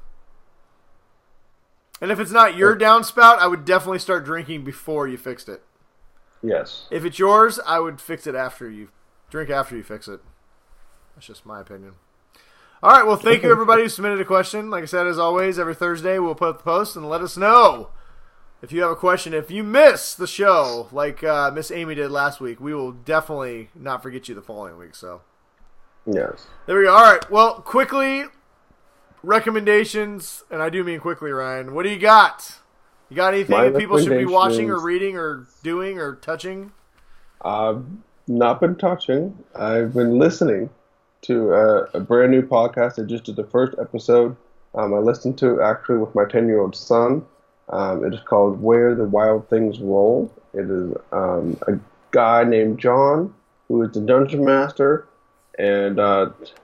And if it's not your downspout, I would definitely start drinking before you fixed it. Yes. If it's yours, I would fix it after you fix it. That's just my opinion. All right, well, thank you, everybody who submitted a question. Like I said, as always, every Thursday we'll put up the post and let us know if you have a question. If you miss the show, like Miss Amy did last week, we will definitely not forget you the following week. So, yes. There we go. All right, well, quickly, recommendations, and I do mean quickly, Ryan. What do you got? You got anything that people should be watching or reading or doing or touching? I've not been touching. I've been listening to a brand new podcast. I just did the first episode. I listened to it actually with my 10-year-old son. It is called Where the Wild Things Roll. It is a guy named John who is the dungeon master, and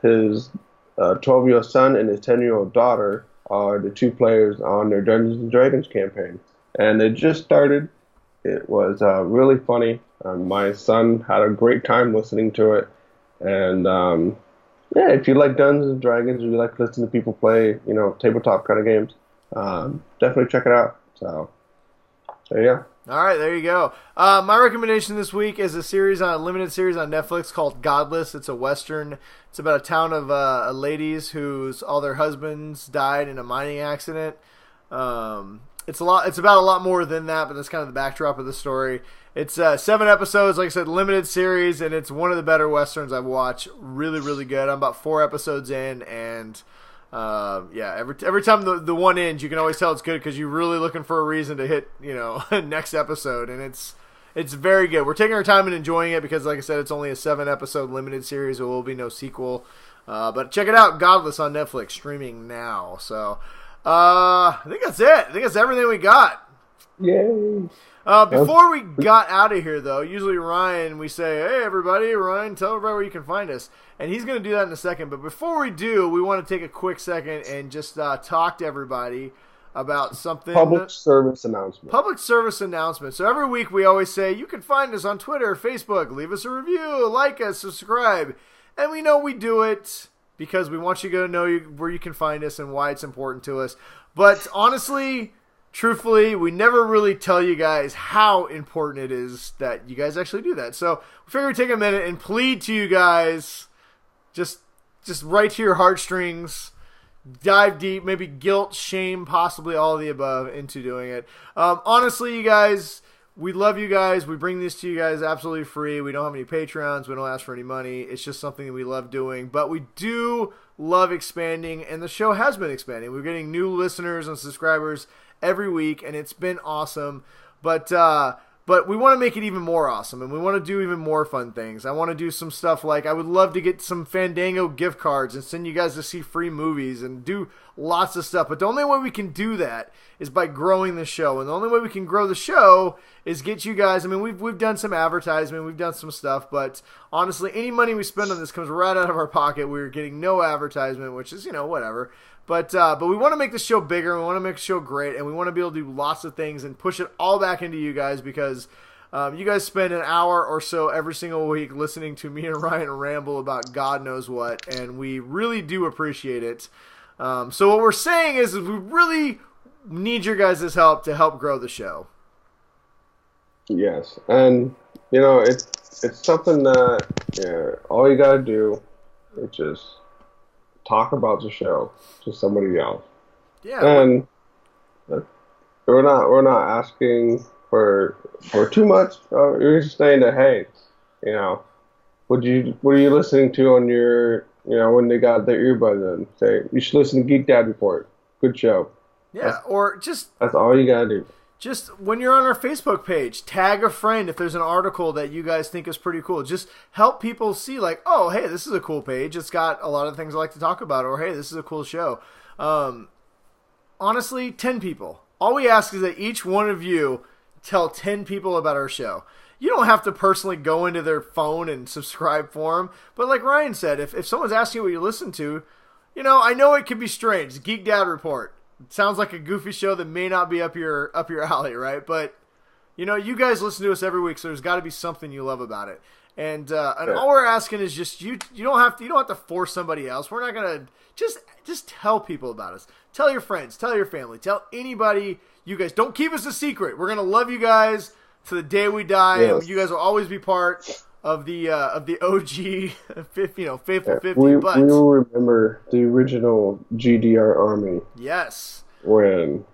his 12-year-old son and his 10-year-old daughter are the 2 players on their Dungeons and Dragons campaign. And they just started. It was really funny. My son had a great time listening to it. And if you like Dungeons and Dragons, or you like listening to people play, tabletop kind of games, definitely check it out. So yeah. All right, there you go. My recommendation this week is a limited series on Netflix called Godless. It's a Western. It's about a town of ladies whose all their husbands died in a mining accident. It's about a lot more than that, but that's kind of the backdrop of the story. It's 7 episodes, like I said, limited series, and it's one of the better Westerns I've watched. Really, really good. I'm about 4 episodes in, and every time the one ends, you can always tell it's good because you're really looking for a reason to hit, next episode, and it's very good. We're taking our time and enjoying it because, like I said, it's only a 7 episode limited series. There will be no sequel, but check it out, Godless on Netflix, streaming now. So I think that's it. I think that's everything we got. Yay! Before we got out of here, though, usually Ryan, we say, hey, everybody, Ryan, tell everybody where you can find us. And he's going to do that in a second. But before we do, we want to take a quick second and just talk to everybody about something. Public service announcement. Public service announcement. So every week we always say, you can find us on Twitter, Facebook, leave us a review, like us, subscribe. And we know we do it because we want you to know where you can find us and why it's important to us. But honestly, truthfully, we never really tell you guys how important it is that you guys actually do that. So we figured we'd take a minute and plead to you guys, just just right to your heartstrings. Dive deep, maybe guilt, shame, possibly all of the above into doing it. Honestly, you guys, we love you guys. We bring this to you guys absolutely free. We don't have any Patreons. We don't ask for any money. It's just something that we love doing. But we do love expanding, and the show has been expanding. We're getting new listeners and subscribers every week, and it's been awesome. But we want to make it even more awesome, and we want to do even more fun things. I want to do some stuff like I would love to get some Fandango gift cards and send you guys to see free movies and do lots of stuff. But the only way we can do that is by growing the show, and the only way we can grow the show is get you guys. I mean, we've done some advertisement, we've done some stuff, but honestly, any money we spend on this comes right out of our pocket. We're getting no advertisement, which is whatever. But we want to make the show bigger, we want to make the show great, and we want to be able to do lots of things and push it all back into you guys because you guys spend an hour or so every single week listening to me and Ryan ramble about God knows what, and we really do appreciate it. So what we're saying is we really need your guys' help to help grow the show. Yes, and it's something that all you gotta do is just talk about the show to somebody else. Yeah. And we're not asking for too much. We're just saying that, hey, what are you listening to on your when they got their earbuds in? Say you should listen to Geek Dad Report. Good show. Yeah, that's all you gotta do. Just when you're on our Facebook page, tag a friend if there's an article that you guys think is pretty cool. Just help people see, like, oh, hey, this is a cool page. It's got a lot of things I like to talk about. Or, hey, this is a cool show. Honestly, 10 people. All we ask is that each one of you tell 10 people about our show. You don't have to personally go into their phone and subscribe for them. But like Ryan said, if someone's asking you what you listen to, I know it can be strange. Geek Dad Report. It sounds like a goofy show that may not be up your alley, right? But you guys listen to us every week, so there's got to be something you love about it. And all we're asking is just you don't have to force somebody else. We're not gonna just tell people about us. Tell your friends, tell your family, tell anybody. You guys don't keep us a secret. We're gonna love you guys to the day we die. Yes. And you guys will always be part of the OG, faithful 50. We will remember the original GDR army. Yes. When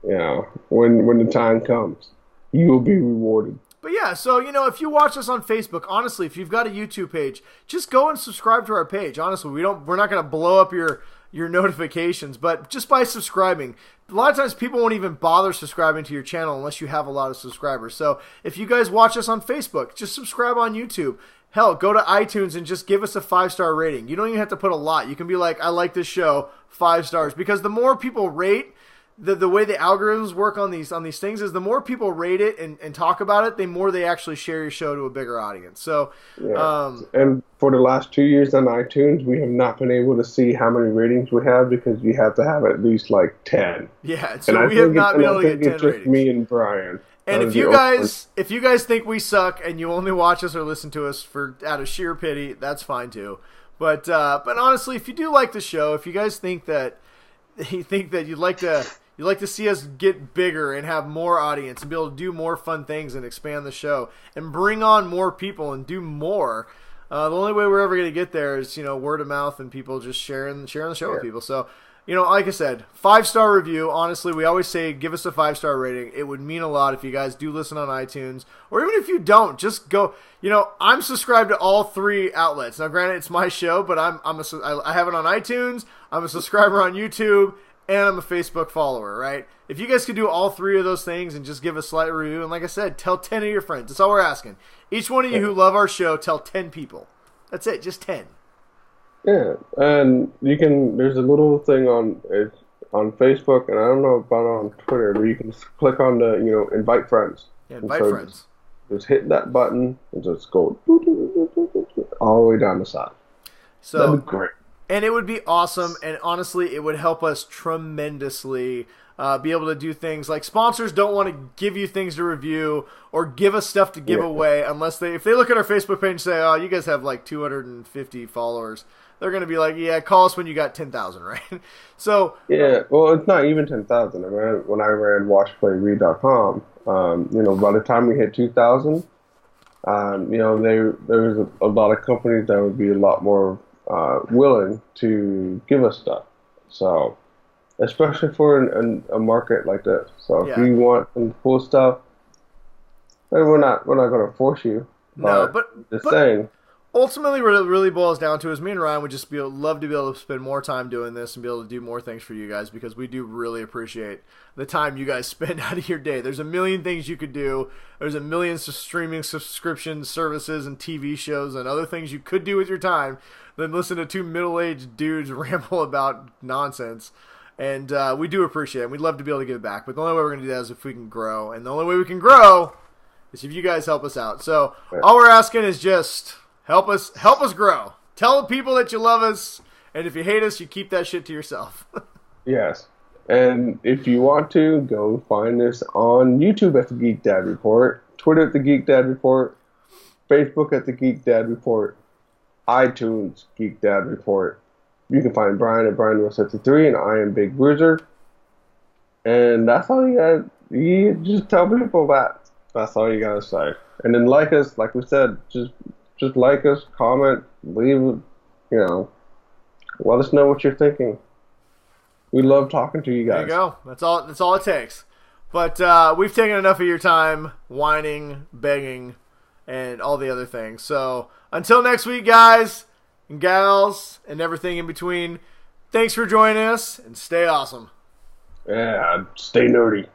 the time comes, you will be rewarded. But yeah, so if you watch us on Facebook, honestly, if you've got a YouTube page, just go and subscribe to our page. Honestly, we're not going to blow up your notifications, but just by subscribing. A lot of times people won't even bother subscribing to your channel unless you have a lot of subscribers. So if you guys watch us on Facebook, just subscribe on YouTube. Hell, go to iTunes and just give us a 5-star rating. You don't even have to put a lot. You can be like, I like this show, 5 stars. Because the more people rate, the way the algorithms work on these things is the more people rate it and talk about it, the more they actually share your show to a bigger audience. So, and for the last 2 years on iTunes, we have not been able to see how many ratings we have because you have to have at least like 10. Yeah, so we have not been able to get 10 ratings. Me and Brian. And if you guys think we suck and you only watch us or listen to us out of sheer pity, that's fine too. But honestly, if you do like the show, if you guys think that you'd like to see us get bigger and have more audience and be able to do more fun things and expand the show and bring on more people and do more, the only way we're ever going to get there is word of mouth and people just sharing the show with people. So. Like I said, 5-star review. Honestly, we always say give us a 5-star rating. It would mean a lot if you guys do listen on iTunes. Or even if you don't, just go. I'm subscribed to all 3 outlets. Now, granted, it's my show, but I have it on iTunes. I'm a subscriber on YouTube, and I'm a Facebook follower, right? If you guys could do all 3 of those things and just give a slight review, and like I said, tell 10 of your friends. That's all we're asking. Each one of you who love our show, tell 10 people. That's it, just 10. Yeah, and there's a little thing on Facebook, and I don't know about on Twitter, but you can click on the, invite friends. Yeah, invite friends. Just hit that button and just go all the way down the side. So, that'd be great. And it would be awesome, and honestly, it would help us tremendously be able to do things like sponsors don't want to give you things to review or give us stuff to give away unless if they look at our Facebook page and say, oh, you guys have like 250 followers. They're going to be like, yeah, call us when you got 10,000, right? So yeah, well, it's not even 10,000. I mean, when I ran watchplayread.com, by the time we hit 2,000, there was a lot of companies that would be a lot more willing to give us stuff. So, especially for a market like this. So if you want some cool stuff, we're not going to force you. No, but saying. Ultimately, what it really boils down to is me and Ryan would just love to be able to spend more time doing this and be able to do more things for you guys, because we do really appreciate the time you guys spend out of your day. There's a million things you could do. There's a million streaming subscription services and TV shows and other things you could do with your time than listen to two middle-aged dudes ramble about nonsense. And we do appreciate it. We'd love to be able to give it back. But the only way we're going to do that is if we can grow. And the only way we can grow is if you guys help us out. So all we're asking is just... Help us grow. Tell the people that you love us, and if you hate us, you keep that shit to yourself. Yes. And if you want to, go find us on YouTube at the Geek Dad Report, Twitter at the Geek Dad Report, Facebook at the Geek Dad Report, iTunes Geek Dad Report. You can find Brian at Brian73, and I am Big Bruiser. And that's all you got. You just tell people that. That's all you got to say. And then like us, like we said, just like us, comment, leave, let us know what you're thinking. We love talking to you guys. There you go. That's all it takes. But we've taken enough of your time whining, begging, and all the other things. So until next week, guys and gals and everything in between, thanks for joining us, and stay awesome. Yeah, stay nerdy.